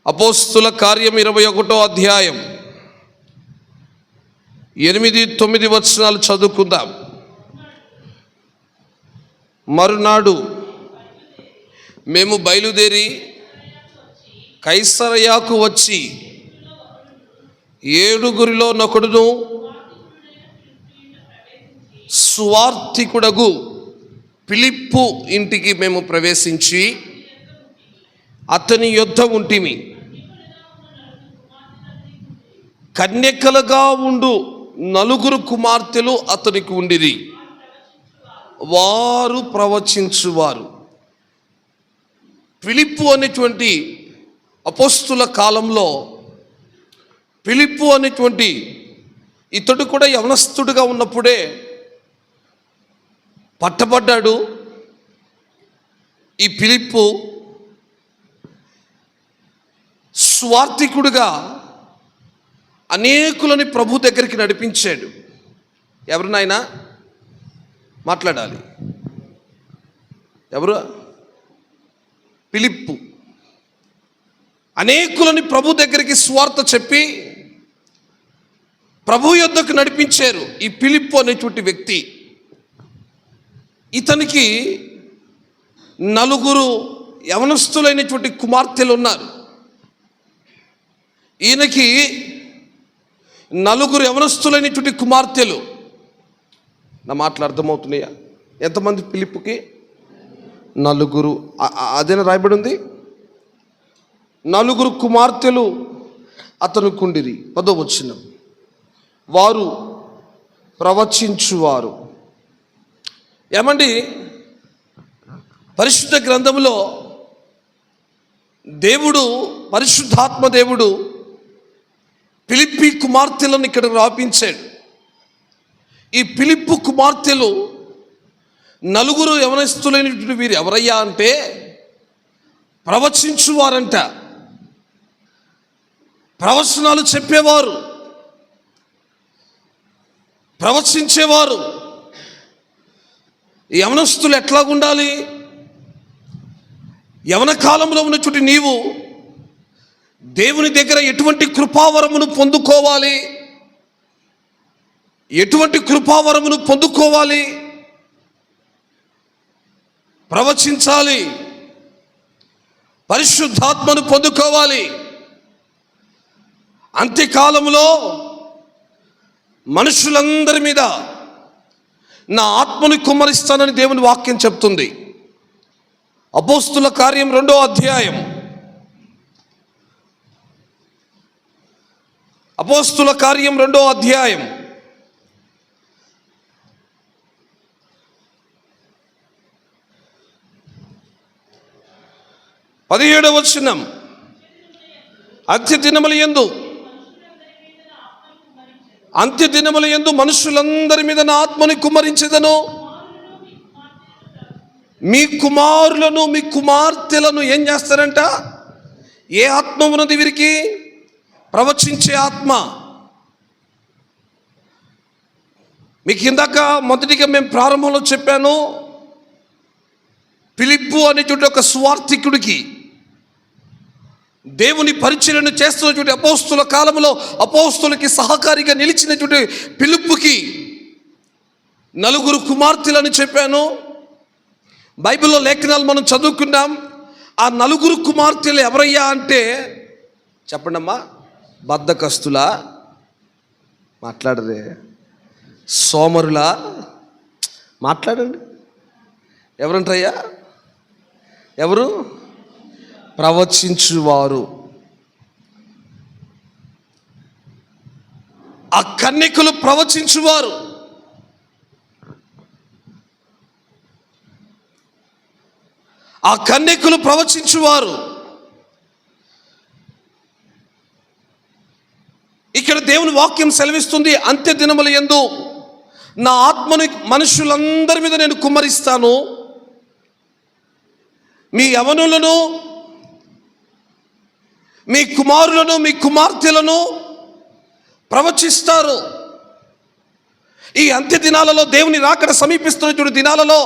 అపోస్తుల కార్యం 21వ అధ్యాయం 8-9 వచనాలు చదువుకుందాం. మరునాడు మేము బయలుదేరి కైసరయాకు వచ్చి 7గురిలో నొకడును సువార్తికుడగు ఫిలిప్పు ఇంటికి మేము ప్రవేశించి అతని యొద్ద ఉంటిమి. కన్యకలుగా ఉండు 4 కుమార్తెలు అతనికి ఉండిరి. వారు ప్రవచించువారు. ఫిలిప్పు అనేటువంటి అపోస్తుల కాలంలో ఫిలిప్పు అనేటువంటి ఇతడు కూడా యవనస్తుడుగా ఉన్నప్పుడే పట్టబడ్డాడు. ఈ ఫిలిప్పు స్వార్థికుడుగా అనేకులని ప్రభు దగ్గరికి నడిపించాడు. ఎవరినైనా మాట్లాడాలి. ఎవరు? ఫిలిప్పు అనేకులని ప్రభు దగ్గరికి స్వార్థ చెప్పి ప్రభు యొద్దకు నడిపించారు. ఈ ఫిలిప్పు అనేటువంటి వ్యక్తి, ఇతనికి 4 యవనస్తులైనటువంటి కుమార్తెలు ఉన్నారు. ఈయనకి 4 యవనస్తులైనటువంటి కుమార్తెలు. నా మాటలు అర్థమవుతున్నాయా? ఎంతమంది ఫిలిప్పుకి? 4. అదేనా రాయబడి ఉంది? 4 కుమార్తెలు అతనికి ఉండిరి. 10వ వచనం, వారు ప్రవచించువారు. ఏమండి, పరిశుద్ధ గ్రంథంలో దేవుడు, పరిశుద్ధాత్మ దేవుడు ఫిలిప్పి కుమార్తెలను ఇక్కడ రాపించాడు. ఈ ఫిలిప్పు కుమార్తెలు 4 యవనస్తులైనటువంటి వీరు ఎవరయ్యా అంటే ప్రవచించువారంట. ప్రవచనాలు చెప్పేవారు, ప్రవచించేవారు. యవనస్తులు ఎట్లాగుండాలి? యవన కాలంలో ఉన్నటువంటి నీవు దేవుని దగ్గర ఎటువంటి కృపావరమును పొందుకోవాలి? ఎటువంటి కృపావరమును పొందుకోవాలి? ప్రవచించాలి, పరిశుద్ధాత్మను పొందుకోవాలి. అంత్యకాలంలో మనుషులందరి మీద నా ఆత్మని కుమ్మరిస్తానని దేవుని వాక్యం చెప్తుంది. అపోస్తుల కార్యం 2వ అధ్యాయం, అపోస్తుల కార్యం 2వ అధ్యాయం 17వ వచనం, అంత్య దినముల యందు మనుషులందరి మీద నా ఆత్మని కుమ్మరించెదను. మీ కుమారులను మీ కుమార్తెలను ఏం చేస్తారంట? ఏ ఆత్మ ఉన్నది వీరికి? ప్రవచించే ఆత్మ. మీకు ఇందాక మొదటిగా మేము ప్రారంభంలో చెప్పాను, ఫిలిప్పు అనేటువంటి ఒక స్వార్థికుడికి దేవుని పరిచర్యను చేస్తున్నటువంటి అపోస్తుల కాలంలో అపోస్తులకి సహకారిగా నిలిచినటువంటి ఫిలిప్పుకి 4 కుమార్తెలని చెప్పాను. బైబిల్లో లేఖనాలు మనం చదువుకున్నాం. ఆ 4 కుమార్తెలు ఎవరయ్యా అంటే చెప్పండమ్మా. బద్ధకస్తులా? మాట్లాడరే. సోమరులా? మాట్లాడండి. ఎవరంటారయ్యా? ఎవరు? ప్రవచించువారు. ఆ కన్యకులు ప్రవచించువారు. ఆ కన్యకులు ప్రవచించువారు. ఇక్కడ దేవుని వాక్యం సెలవిస్తుంది, అంత్య దినముల యందు నా ఆత్మని మనుషులందరి మీద నేను కుమ్మరిస్తాను. మీ యవనులను, మీ కుమారులను, మీ కుమార్తెలను ప్రవచిస్తారు. ఈ అంత్య దినాలలో, దేవుని రాకడ సమీపిస్తున్నటువంటి దినాలలో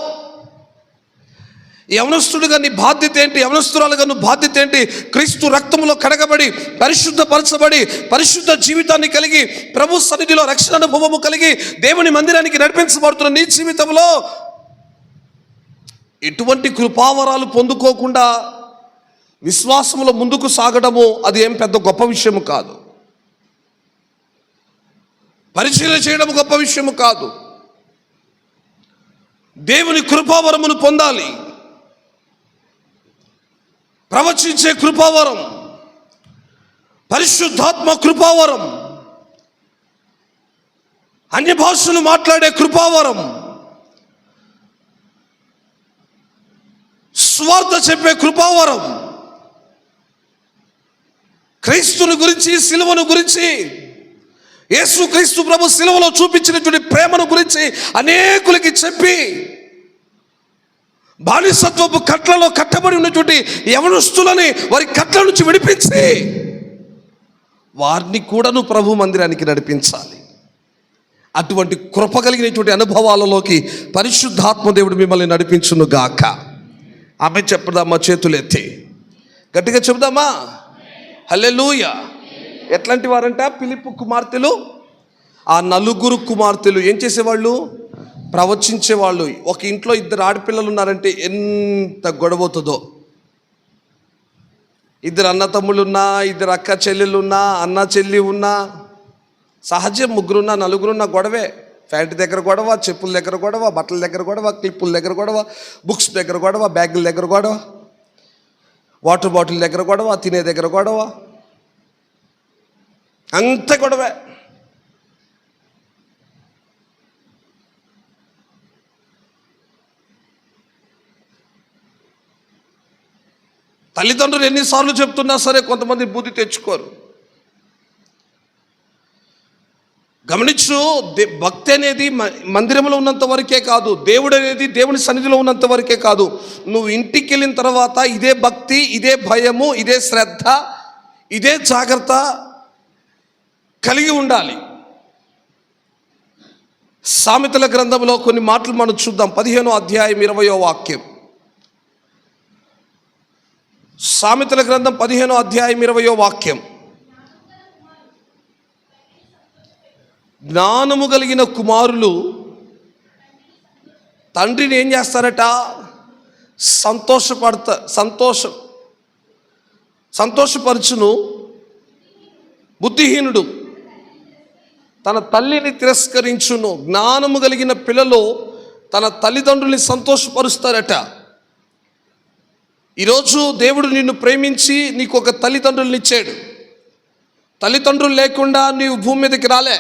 యవనస్తుడుగా నీ బాధ్యత ఏంటి? యవనస్తురాలుగా నువ్వు బాధ్యత ఏంటి? క్రీస్తు రక్తంలో కడగబడి పరిశుద్ధపరచబడి పరిశుద్ధ జీవితాన్ని కలిగి ప్రభు సన్నిధిలో రక్షణ అనుభవము కలిగి దేవుని మందిరానికి నడిపించబడుతున్న నీ జీవితంలో ఎటువంటి కృపావరాలు పొందుకోకుండా విశ్వాసంలో ముందుకు సాగడము అది ఏం పెద్ద గొప్ప విషయము కాదు. పరిశీలన చేయడం గొప్ప విషయము కాదు. దేవుని కృపావరమును పొందాలి. ప్రవచించే కృపావరం, పరిశుద్ధాత్మ కృపావరం, అన్య భాషలు మాట్లాడే కృపావరం, స్వార్థ చెప్పే కృపావరం, క్రీస్తుని గురించి, సిలువను గురించి, యేసు క్రీస్తు ప్రభు సిలువలో చూపించినటువంటి ప్రేమను గురించి అనేకులకి చెప్పి బానిసత్వపు కట్లలో కట్టబడి ఉన్నటువంటి యవనస్తులని వారి కట్ల నుంచి విడిపించి వారిని కూడాను ప్రభు మందిరానికి నడిపించాలి. అటువంటి కృప కలిగినటువంటి అనుభవాలలోకి పరిశుద్ధాత్మ దేవుడు మిమ్మల్ని నడిపించును గాక. ఆమె చెప్దామా? చేతులు ఎత్తి గట్టిగా చెప్దామా? హల్లెలూయా. ఎట్లాంటి వారంట? ఫిలిప్పు కుమార్తెలు, ఆ నలుగురు కుమార్తెలు ఏం చేసేవాళ్ళు? ప్రవచించేవాళ్ళు. ఒక ఇంట్లో ఇద్దరు ఆడపిల్లలు ఉన్నారంటే ఎంత గొడవవుతుందో. ఇద్దరు అన్న తమ్ముళ్ళున్నా, ఇద్దరు అక్క చెల్లెళ్ళున్నా, అన్న చెల్లి ఉన్నా, సహజం. ముగ్గురున్నా నలుగురున్నా గొడవే. ప్యాంటు దగ్గర గొడవ, చెప్పుల దగ్గర గొడవ, బట్టల దగ్గర గొడవ, క్లిప్పుల దగ్గర గొడవ, బుక్స్ దగ్గర గొడవ, బ్యాగుల దగ్గర గొడవ, వాటర్ బాటిల్ దగ్గర గొడవ, తినే దగ్గర గొడవ, అంత గొడవే. తల్లిదండ్రులు ఎన్నిసార్లు చెప్తున్నా సరే కొంతమంది బుద్ధి తెచ్చుకోరు. గమనించు, భక్తి అనేది మందిరంలో ఉన్నంత వరకే కాదు, దేవుడు అనేది దేవుని సన్నిధిలో ఉన్నంత వరకే కాదు. నువ్వు ఇంటికి వెళ్ళిన తర్వాత ఇదే భక్తి, ఇదే భయము, ఇదే శ్రద్ధ, ఇదే జాగ్రత్త కలిగి ఉండాలి. సామెతల గ్రంథంలో కొన్ని మాటలు మనం చూద్దాం. 15వ అధ్యాయం 20వ వాక్యం. సామెతల గ్రంథం 15వ అధ్యాయం 20వ వాక్యం. జ్ఞానము కలిగిన కుమారులు తండ్రిని ఏం చేస్తారట? సంతోషపరచును. బుద్ధిహీనుడు తన తల్లిని తిరస్కరించును. జ్ఞానము కలిగిన పిల్లలు తన తల్లిదండ్రుల్ని సంతోషపరుస్తారట. ఈరోజు దేవుడు నిన్ను ప్రేమించి నీకు ఒక తల్లిదండ్రుల్ని ఇచ్చాడు. తల్లిదండ్రులు లేకుండా నీవు భూమి మీదకి రాలే.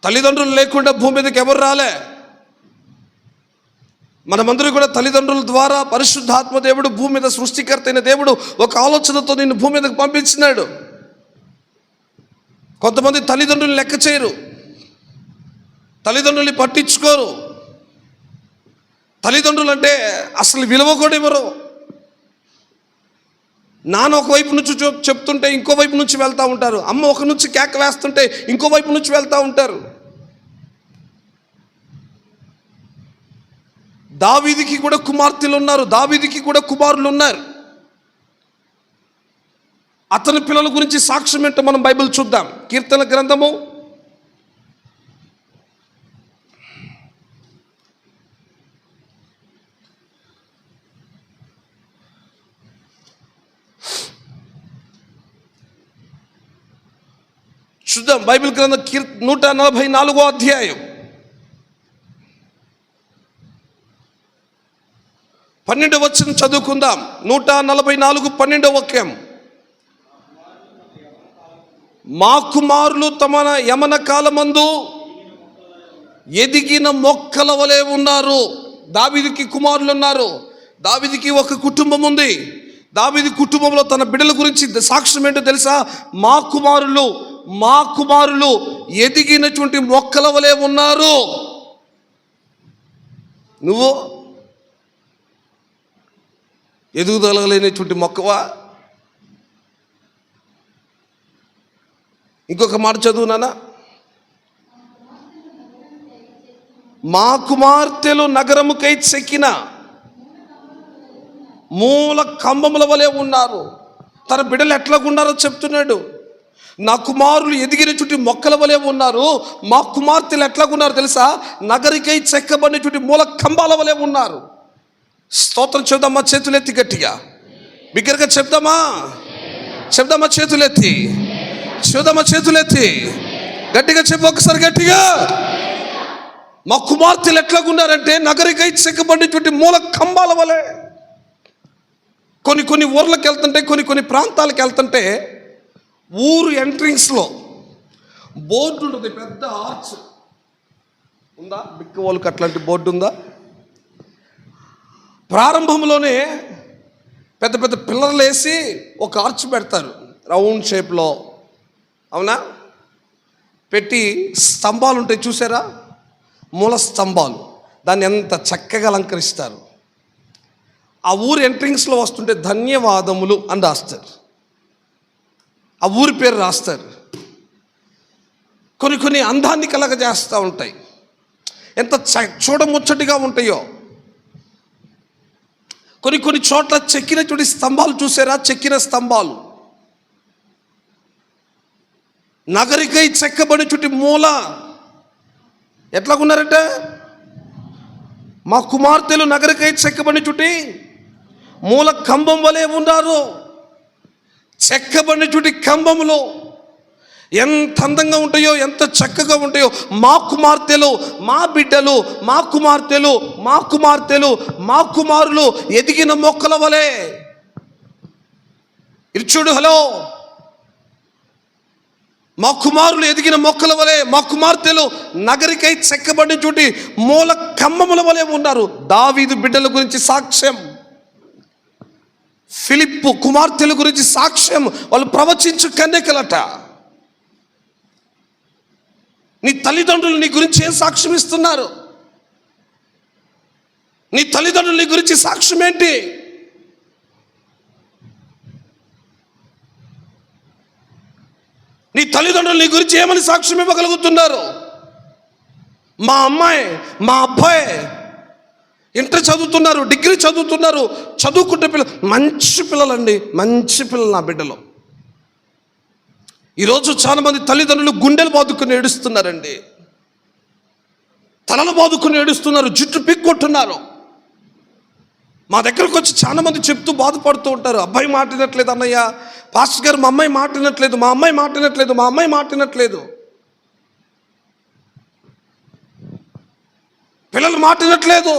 తల్లిదండ్రులు లేకుండా భూమి మీదకి ఎవరు రాలే. మనమందరూ కూడా తల్లిదండ్రుల ద్వారా పరిశుద్ధాత్మ దేవుడు, భూమి మీద సృష్టికర్త అయిన దేవుడు ఒక ఆలోచనతో నిన్ను భూమి మీదకి పంపించినాడు. కొంతమంది తల్లిదండ్రులు లెక్క చేయరు, తల్లిదండ్రుల్ని పట్టించుకోరు. తల్లిదండ్రులు అంటే అసలు విలువ కూడా ఇవ్వరు. నాన్న ఒకవైపు నుంచి చెప్తుంటే ఇంకో వైపు నుంచి వెళ్తూ ఉంటారు. అమ్మ ఒక నుంచి కేక వేస్తుంటే ఇంకో వైపు నుంచి వెళ్తూ ఉంటారు. దావీదుకి కూడా కుమార్తెలు ఉన్నారు, దావీదుకి కూడా కుమారులు ఉన్నారు. అతని పిల్లల గురించి సాక్ష్యం ఏంటో మనం బైబిల్ చూద్దాం. కీర్తన గ్రంథము 144వ అధ్యాయం 12వ వచనం చదువుకుందాం. 144 12వ వాక్యం. మా కుమారులు తమ యమన కాలమందు ఎదిగిన మొక్కల వలె ఉన్నారు. దావీదుకి కుమారులు ఉన్నారు. దావీదుకి ఒక కుటుంబం ఉంది. దావీదు కుటుంబంలో తన బిడ్డల గురించి సాక్ష్యం ఏంటో తెలుసా? మా కుమారులు ఎదిగినటువంటి మొక్కల వలె ఉన్నారు. నువ్వు ఎదుగుదలలేనటువంటి మొక్కవా? ఇంకొక మాట చదువు నాన్న. మా కుమార్తెలు నగరముకై చెక్కిన మూల కంబముల వలె ఉన్నారు. తన బిడ్డలు ఎట్లాగున్నారో చెప్తున్నాడు. నా కుమారులు ఎదిగిన చుట్టి మొక్కల వలె ఉన్నారు, మా కుమార్తెలు ఎట్లాగున్నారు తెలుసా? నగరికై చెక్కబడిన చుట్టి మూల కంబాల వలె ఉన్నారు. స్తోత్రం చెప్దామా? చేతులెత్తి గట్టిగా బిగ్గరగా చెప్దామా? చేతులెత్తి చెప్దామా? చేతులెత్తి గట్టిగా చెప్పు, ఒకసారి గట్టిగా. మా కుమార్తెలు ఎట్లాగున్నారంటే నగరికై చెక్కబడినటువంటి మూల కంబాల వలె. కొన్ని ఊర్లకు వెళ్తుంటే, కొన్ని ప్రాంతాలకు వెళ్తుంటే ఊరు ఎంట్రింగ్స్లో బోర్డు ఉంటుంది, పెద్ద ఆర్చ్ ఉందా? బిక్క వాళ్ళకి అట్లాంటి బోర్డు ఉందా? ప్రారంభంలోనే పెద్ద పెద్ద పిల్లర్లు వేసి ఒక ఆర్చ్ పెడతారు రౌండ్ షేప్లో, అవునా? పెట్టి స్తంభాలు ఉంటాయి చూసారా, మూల స్తంభాలు, దాన్ని ఎంత చక్కగా అలంకరిస్తారు. ఆ ఊరు ఎంట్రింగ్స్లో వస్తుంటే ధన్యవాదములు అని రాస్తారు, ఆ ఊరి పేరు రాస్తారు. కొన్ని అందాన్ని కలగజేస్తూ ఉంటాయి, ఎంత చూడముచ్చటిగా ఉంటాయో. కొన్ని చోట్ల చెక్కిన చూడి స్తంభాలు చూసారా, చెక్కిన స్తంభాలు. నగరికై చెక్కబడి చుట్టి మూల ఎట్లాగున్నారంటే, మా కుమార్తెలు నగరికై చెక్కబడి చుట్టి మూల కంబం వలె ఉన్నారు. చెక్కబడిన చుట్టి కంబములో ఎంత అందంగా ఉంటాయో, ఎంత చక్కగా ఉంటాయో. మా కుమార్తెలు, మా బిడ్డలు, మా కుమార్తెలు, మా కుమార్తెలు, మా కుమారులు ఎదిగిన మొక్కల వలె. ఇది చూడు, హలో, మా కుమారులు ఎదిగిన మొక్కల వలె, మా కుమార్తెలు నగరికై చెక్కబడిన చుట్టి మూల కంబముల వలె ఉన్నారు. దావీదు బిడ్డల గురించి సాక్ష్యం, ఫిలిప్పు కుమార్తెల గురించి సాక్ష్యం. వాళ్ళు ప్రవచించు కన్యకలట. నీ తల్లిదండ్రులు నీ గురించి ఏం సాక్ష్యం ఇస్తున్నారు? నీ తల్లిదండ్రులు నీ గురించి సాక్ష్యం ఏంటి? నీ తల్లిదండ్రులు నీ గురించి ఏమని సాక్ష్యం ఇవ్వగలుగుతున్నారు? మా అమ్మాయి, మా అబ్బాయి ఇంటర్ చదువుతున్నారు, డిగ్రీ చదువుతున్నారు, చదువుకుంటే పిల్లలు మంచి పిల్లలండి, మంచి పిల్లలు నా బిడ్డలు. ఈరోజు చాలామంది తల్లిదండ్రులు గుండెలు బాదుకుని ఏడుస్తున్నారండి, తలలు బాదుకుని ఏడుస్తున్నారు, జుట్టు పిక్కొట్టున్నారు. మా దగ్గరకు వచ్చి చాలామంది చెప్తూ బాధపడుతూ ఉంటారు. అబ్బాయి మాట వినట్లేదు అన్నయ్య, పాస్టర్ గారు మా అమ్మాయి మాట వినట్లేదు, మా అమ్మాయి మాట వినట్లేదు, మా అమ్మాయి మాట వినట్లేదు, పిల్లలు మాట వినట్లేదు.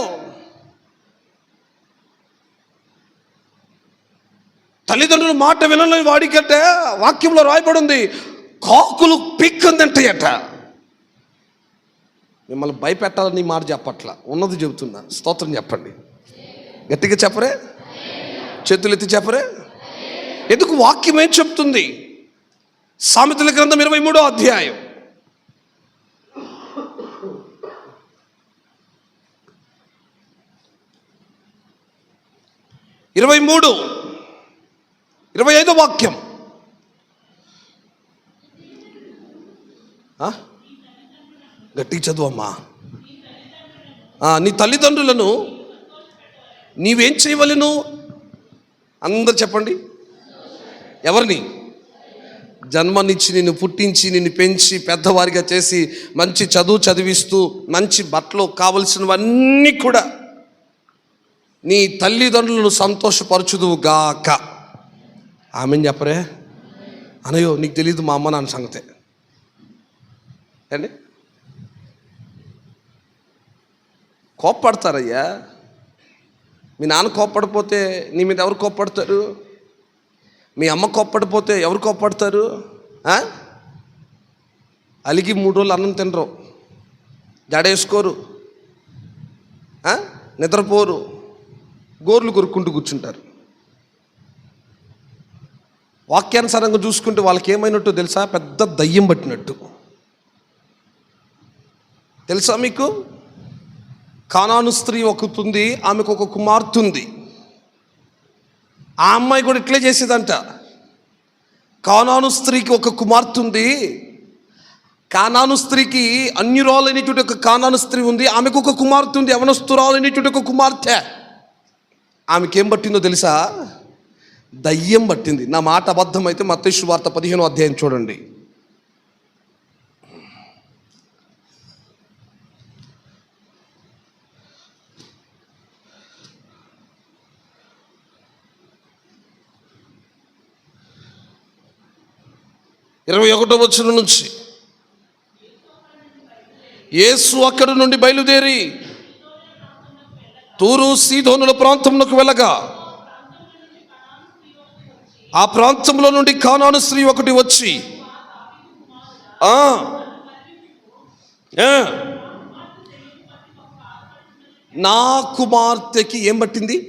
తల్లిదండ్రులు మాట వినని వాడికంటే వాక్యంలో రాయబడి ఉంది, కాకులు పిక్కుందంటాయట. మిమ్మల్ని భయపెట్టాలని మాట చెప్పట్లా, ఉన్నది చెబుతున్నా. స్తోత్రం చెప్పండి, గట్టిగా చెప్పరే, చేతులెత్తి చెప్పరే. ఎందుకు? వాక్యం ఏం చెప్తుంది? సామెతల గ్రంథం 23వ అధ్యాయం 25వ వాక్యం. గట్టిగా చదువమ్మా. నీ తల్లిదండ్రులను నీవేం చేయవలెను? అందరు చెప్పండి. ఎవరిని? జన్మనిచ్చి నిన్ను పుట్టించి నిన్ను పెంచి పెద్దవారిగా చేసి మంచి చదువు చదివిస్తూ మంచి బట్టలు కావలసినవన్నీ కూడా నీ తల్లిదండ్రులను సంతోషపరచుదువు గాక. ఆమెను చెప్పరే అనయ్యో, నీకు తెలియదు మా అమ్మ నాన్న సంగతే అండి. కోప్పడతారయ్యా. మీ నాన్న కోప్పడిపోతే నీ మీద ఎవరు కోప్పడతారు? మీ అమ్మ కోప్పడిపోతే ఎవరు కోప్పడతారు? అలిగి 3 రోజులు అన్నం తినరు, జడేసుకోరు, నిద్రపోరు, గోర్లు కొరుక్కుంటూ కూర్చుంటారు. వాక్యానుసారంగా చూసుకుంటే వాళ్ళకి ఏమైనట్టు తెలుసా? పెద్ద దయ్యం పట్టినట్టు. తెలుసా మీకు? కానాను స్త్రీ ఒకతుంది, ఆమెకు ఒక కుమార్తె ఉంది. ఆ అమ్మాయి కూడా ఇట్లే చేసేదంట. కానాను స్త్రీకి ఒక కుమార్తె ఉంది, కానాను స్త్రీకి అన్యురాలైనటువంటి ఒక కానాను స్త్రీ ఉంది. ఆమెకు ఒక కుమార్తె ఉంది, యవనస్తురాలైనటువంటి ఒక కుమార్తె. ఆమెకేం పట్టిందో తెలుసా? దయ్యం పట్టింది. నా మాట అబద్ధమైతే మత్తయి సువార్త 15వ అధ్యాయం చూడండి. ఇరవై 21వ వచనం నుంచి, యేసు అక్కడి నుండి బయలుదేరి తూరు సీదోనుల ప్రాంతంలోకి వెళ్ళగా ఆ ప్రాంతంలో నుండి కానాను స్త్రీ ఒకటి వచ్చి నా కుమార్తెకి ఏం పట్టింది?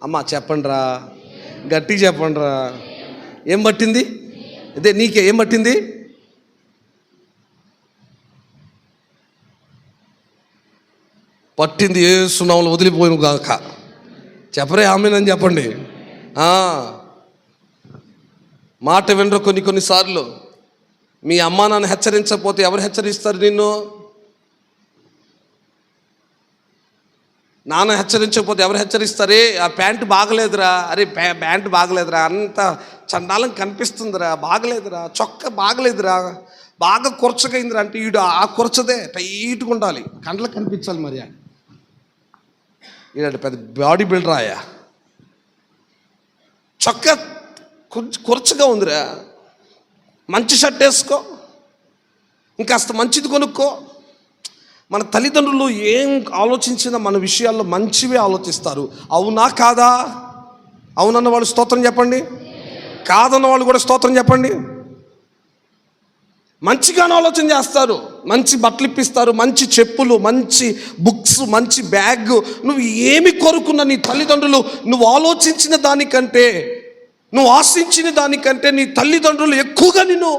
అమ్మా చెప్పండిరా, గట్టి చెప్పండిరా, ఏం పట్టింది? అదే నీకే ఏం పట్టింది? పట్టింది యేసు నామములో వదిలిపోయిన గాక. చెప్పరే ఆమేనని చెప్పండి. మాట వినరు. కొన్నిసార్లు మీ అమ్మా నాన్న హెచ్చరించకపోతే ఎవరు హెచ్చరిస్తారు నిన్ను? నాన్న హెచ్చరించకపోతే ఎవరు హెచ్చరిస్తారే? ఆ ప్యాంటు బాగలేదురా, అరే ప్యాంటు బాగలేదురా, అంత చండాలం కనిపిస్తుందిరా, బాగలేదురా, చొక్క బాగలేదురా, బాగా కురచగైందిరా అంటే ఈడు ఆ కురచదే టైట్గా ఉండాలి, కండ్లకు కనిపించాలి. మరి ఈడ పెద్ద బాడీ బిల్డర్ ఆయా, చొక్క కురచగా ఉందిరా, మంచి షర్ట్ వేసుకో, ఇంకాస్త మంచిది కొనుక్కో. మన తల్లిదండ్రులు ఏం ఆలోచించినా మన విషయాల్లో మంచివే ఆలోచిస్తారు. అవునా కాదా? అవునన్న వాళ్ళు స్తోత్రం చెప్పండి, కాదన్న వాళ్ళు కూడా స్తోత్రం చెప్పండి. మంచిగానే ఆలోచన చేస్తారు, మంచి బట్టలు ఇప్పిస్తారు, మంచి చెప్పులు, మంచి బుక్స్, మంచి బ్యాగ్. నువ్వు ఏమి కోరుకున్నా నీ తల్లిదండ్రులు నువ్వు ఆలోచించిన దానికంటే, నువ్వు ఆశించిన దానికంటే నీ తల్లిదండ్రులు ఎక్కువగా నిన్ను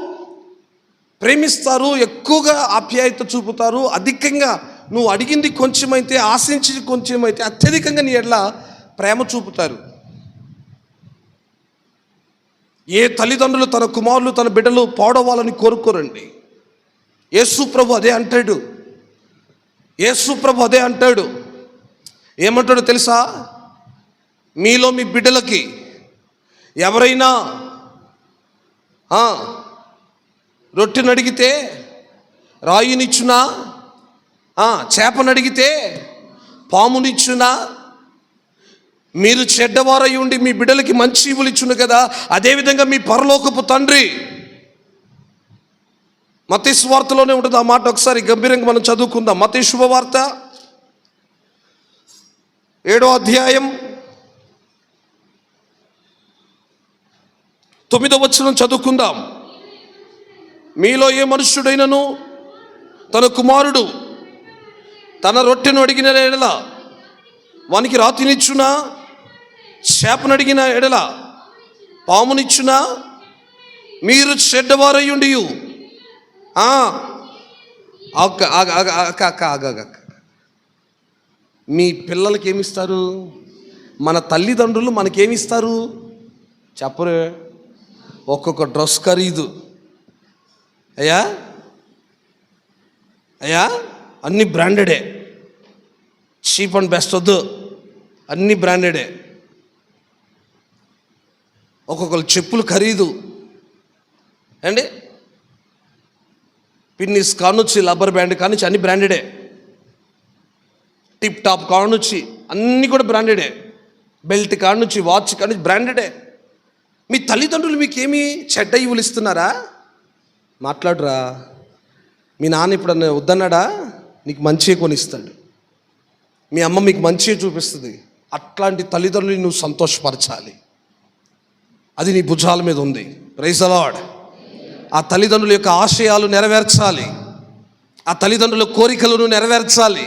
ప్రేమిస్తారు, ఎక్కువగా ఆప్యాయత చూపుతారు. అధికంగా నువ్వు అడిగింది కొంచెమైతే, ఆశించింది కొంచెమైతే అత్యధికంగా నీ ఎడల ప్రేమ చూపుతారు. ఏ తల్లిదండ్రులు తన కుమారులు తన బిడ్డలు పాడవాలని కోరుకోరండి. యేసు ప్రభు అదే అంటాడు. యేసు ప్రభు అదే అంటాడు. ఏమంటాడో తెలుసా? మీలో మీ బిడ్డలకి ఎవరైనా రొట్టెని అడిగితే రాయినిచ్చునా, చేపను అడిగితే పామునిచ్చునా? మీరు చెడ్డవారై ఉండి మీ బిడ్డలకి మంచి ఈవులు ఇచ్చును కదా, అదేవిధంగా మీ పరలోకపు తండ్రి. మత్తయి సువార్తలోనే ఉంటుంది ఆ మాట. ఒకసారి గంభీరంగా మనం చదువుకుందాం. మత్తయి శుభవార్త 7వ అధ్యాయం 9వ వచనం చదువుకుందాం. మీలో ఏ మనుష్యుడైనను తన కుమారుడు తన రొట్టెను అడిగిన ఎడల వానికి రాతినిచ్చునా, చేపను అడిగిన ఎడల పామునిచ్చునా? మీరు చెడ్డవారయ్యుండి మీ పిల్లలకి ఏమిస్తారు? మన తల్లిదండ్రులు మనకేమిస్తారు చెప్పరు? ఒక్కొక్క డ్రెస్ ఖరీదు అయ్యా అన్ని బ్రాండెడే, చీప్ అండ్ బెస్ట్ వద్దు, అన్ని బ్రాండెడే. ఒక్కొక్కరు చెప్పులు ఖరీదు అండి, పిన్నిస్ కానుంచి రబ్బర్ బ్యాండ్ కానుంచి అన్ని బ్రాండెడే, టిప్ టాప్ కానుంచి అన్నీ కూడా బ్రాండెడే, బెల్ట్ కానుంచి వాచ్ కానుంచి బ్రాండెడే. మీ తల్లిదండ్రులు మీకేమి చెడ్డ ఇవులు ఇస్తున్నారా? మాట్లాడురా. మీ నాన్న ఇప్పుడు వద్దన్నాడా? నీకు మంచిగా కొనిస్తాడు. మీ అమ్మ మీకు మంచిగా చూపిస్తుంది. అట్లాంటి తల్లిదండ్రులు నువ్వు సంతోషపరచాలి. అది నీ భుజాల మీద ఉంది. Praise the Lord. ఆ తల్లిదండ్రుల యొక్క ఆశయాలు నెరవేర్చాలి, ఆ తల్లిదండ్రుల కోరికలను నెరవేర్చాలి.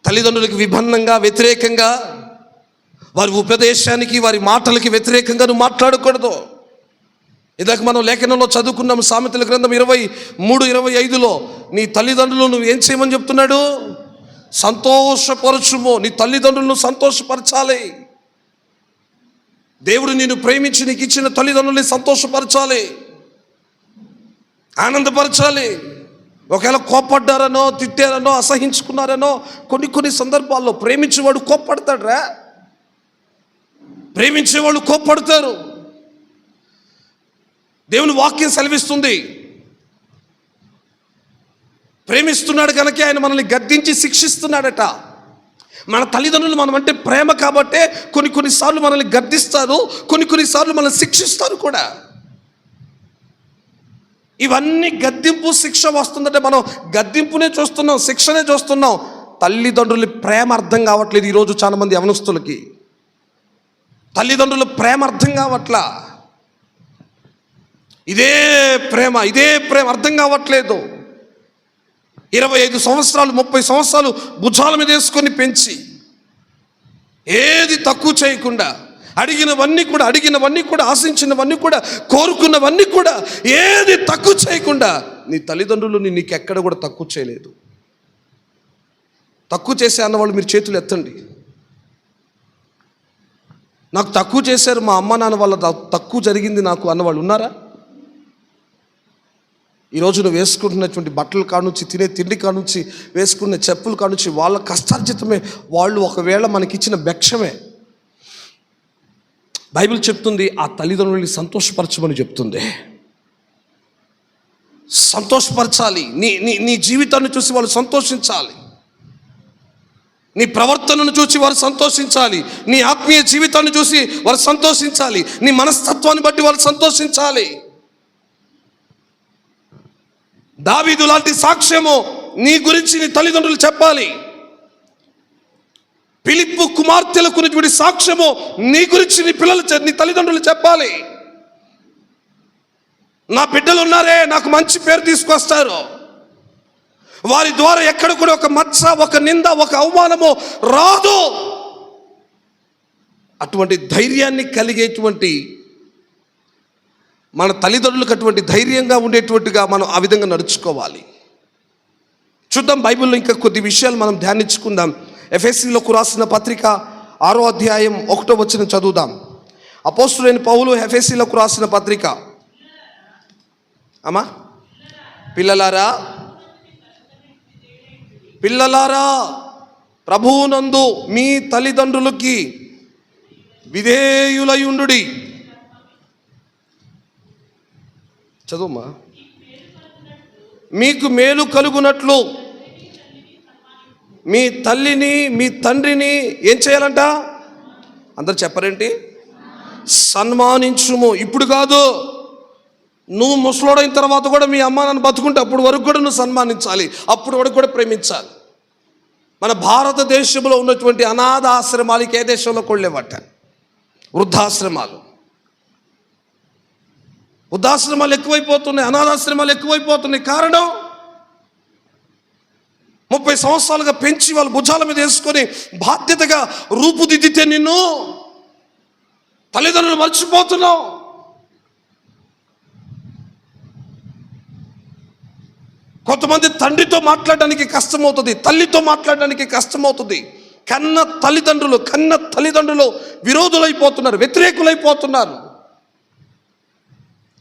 తల్లిదండ్రులకు విభిన్నంగా, వ్యతిరేకంగా, వారి ఉపదేశానికి, వారి మాటలకి వ్యతిరేకంగా నువ్వు మాట్లాడకూడదు. ఇదాక మనం లేఖనంలో చదువుకున్నాము, సామెతల గ్రంథం 23:25లో నీ తల్లిదండ్రులు నువ్వు ఏం చేయమని చెప్తున్నాడు? సంతోషపరచుము. నీ తల్లిదండ్రులను సంతోషపరచాలి. దేవుడు నిన్ను ప్రేమించి నీకు ఇచ్చిన తల్లిదండ్రుల్ని సంతోషపరచాలి, ఆనందపరచాలి. ఒకవేళ కోప్పడ్డారనో, తిట్టారనో, అసహించుకున్నారనో కొన్ని సందర్భాల్లో ప్రేమించేవాడు కోప్పడతాడురా. ప్రేమించేవాళ్ళు కోప్పడతారు. దేవుని వాక్యం సెలవిస్తుంది, ప్రేమిస్తున్నాడు కనుక ఆయన మనల్ని గద్దించి శిక్షిస్తున్నాడట. మన తల్లిదండ్రులు మనం అంటే ప్రేమ కాబట్టే కొన్నిసార్లు మనల్ని గద్దిస్తారు, కొన్నిసార్లు మనల్ని శిక్షిస్తారు కూడా. ఇవన్నీ గద్దింపు, శిక్ష వస్తుందంటే మనం గద్దింపునే చూస్తున్నాం, శిక్షనే చూస్తున్నాం. తల్లిదండ్రుల ప్రేమ అర్థం కావట్లేదు ఈరోజు చాలా మంది యవనస్తులకి. తల్లిదండ్రుల ప్రేమ అర్థం కావట్లా. ఇదే ప్రేమ అర్థం కావట్లేదు. 25 సంవత్సరాలు 30 సంవత్సరాలు భుజాల మీద వేసుకొని పెంచి ఏది తక్కువ చేయకుండా, అడిగినవన్నీ కూడా ఆశించినవన్నీ కూడా, కోరుకున్నవన్నీ కూడా ఏది తక్కువ చేయకుండా నీ తల్లిదండ్రులు నీకు ఎక్కడ కూడా తక్కువ చేయలేదు. తక్కువ చేసే అన్నవాళ్ళు మీరు చేతులు ఎత్తండి. నాకు తక్కువ చేశారు మా అమ్మ నాన్న వాళ్ళ తక్కువ జరిగింది నాకు అన్నవాళ్ళు ఉన్నారా? ఈరోజు నువ్వు వేసుకుంటున్నటువంటి బట్టలు కానుంచి, తినే తిండి కానుంచి, వేసుకునే చెప్పులు కానుంచి వాళ్ళ కష్టార్జితమే. వాళ్ళు ఒకవేళ మనకిచ్చిన భిక్షమే. బైబిల్ చెప్తుంది ఆ తల్లిదండ్రులని సంతోషపరచమని చెప్తుంది. సంతోషపరచాలి. నీ జీవితాన్ని చూసి వాళ్ళు సంతోషించాలి. నీ ప్రవర్తనను చూసి వారు సంతోషించాలి. నీ ఆత్మీయ జీవితాన్ని చూసి వారు సంతోషించాలి. నీ మనస్తత్వాన్ని బట్టి వారు సంతోషించాలి. దావీదు లాంటి సాక్ష్యము నీ గురించి నీ తల్లిదండ్రులు చెప్పాలి. ఫిలిప్పు కుమార్తెల గురించి సాక్ష్యము నీ గురించి నీ తల్లిదండ్రులు చెప్పాలి. నా బిడ్డలు ఉన్నారే, నాకు మంచి పేరు తీసుకొస్తారు. వారి ద్వారా ఎక్కడ కూడా ఒక మచ్చ, ఒక నింద, ఒక అవమానము రాదు. అటువంటి ధైర్యాన్ని కలిగేటువంటి మన తల్లిదండ్రులకు అటువంటి ధైర్యంగా ఉండేటువంటిగా మనం ఆ విధంగా నడుచుకోవాలి. చూద్దాం బైబిల్లో ఇంకా కొద్ది విషయాలు మనం ధ్యానించుకుందాం. ఎఫెసీయులకు రాసిన పత్రిక 6వ అధ్యాయం 1వ వచనం చదువుదాం. అపోస్తలుడైన పౌలు ఎఫెసీయులకు రాసిన పత్రిక. అమ్మా, పిల్లలారా ప్రభువునందు మీ తల్లిదండ్రులకి విధేయులై ఉండుడి. చదువుమా. మీకు మేలు కలుగునట్లు మీ తల్లిని మీ తండ్రిని ఏం చేయాలంట? అందరు చెప్పరేంటి? సన్మానించుము. ఇప్పుడు కాదు, నువ్వు ముసలోడైన తర్వాత కూడా మీ అమ్మ నాన్న బతుకుంటే అప్పుడు వరకు కూడా నువ్వు సన్మానించాలి, అప్పుడు వరకు కూడా ప్రేమించాలి. మన భారతదేశంలో ఉన్నటువంటి అనాథ ఆశ్రమాలకి ఏ దేశంలో కొళ్ళేవట? వృద్ధాశ్రమాలు ఎక్కువైపోతున్నాయి, అనాథాశ్రమాలు ఎక్కువైపోతున్నాయి. కారణం 30 సంవత్సరాలుగా పెంచి వాళ్ళ భుజాల మీద వేసుకొని బాధ్యతగా రూపుదిద్దితే నిన్ను తల్లిదండ్రులు మర్చిపోతున్నావు. కొంతమంది తండ్రితో మాట్లాడడానికి కష్టమవుతుంది, తల్లితో మాట్లాడడానికి కష్టమవుతుంది. కన్న తల్లిదండ్రులు విరోధులైపోతున్నారు, వ్యతిరేకులైపోతున్నారు.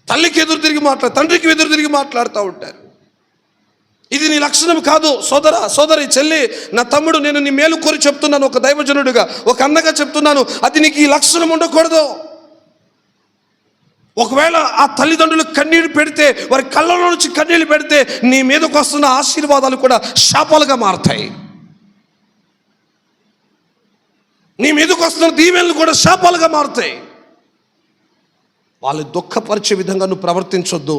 తల్లికి ఎదురు తిరిగి తండ్రికి ఎదురు తిరిగి మాట్లాడుతూ ఉంటారు. ఇది నీ లక్షణం కాదు. సోదరి, చెల్లి, నా తమ్ముడు, నేను నీ మేలు కోరి చెప్తున్నాను. ఒక దైవజనుడిగా, ఒక అన్నగా చెప్తున్నాను. అది నీకు ఈ లక్షణం ఉండకూడదు. ఒకవేళ ఆ తల్లిదండ్రులు కన్నీళ్ళు పెడితే, వారి కళ్ళలో నుంచి కన్నీళ్ళు పెడితే, నీ మీదకు వస్తున్న ఆశీర్వాదాలు కూడా శాపాలుగా మారుతాయి. నీ మీదకు వస్తున్న దీవెనలు కూడా శాపాలుగా మారుతాయి. వాళ్ళు దుఃఖపరిచే విధంగా నువ్వు ప్రవర్తించొద్దు.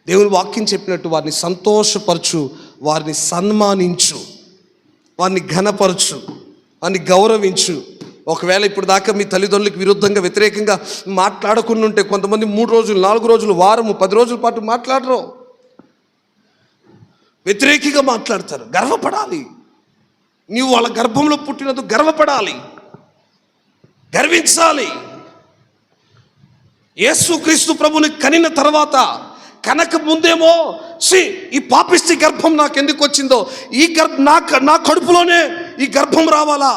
దేవుని వాక్యం చెప్పినట్టు వారిని సంతోషపరచు, వారిని సన్మానించు, వారిని ఘనపరచు, వారిని గౌరవించు. ఒకవేళ ఇప్పుడు దాకా మీ తల్లిదండ్రులకు విరుద్ధంగా వ్యతిరేకంగా మాట్లాడకుండా ఉంటే, కొంతమంది 3 రోజులు 4 రోజులు వారము 10 రోజుల పాటు మాట్లాడరు, వ్యతిరేకంగా మాట్లాడతారు. గర్వపడాలి. నీవు వాళ్ళ గర్భంలో పుట్టినందుకు గర్వపడాలి, గర్వించాలి. యేసుక్రీస్తు ప్రభుని కనిన తర్వాత, కనక ముందేమో ఈ పాపిష్టి గర్భం నాకు ఎందుకు వచ్చిందో, నా కడుపులోనే ఈ గర్భం రావాలా?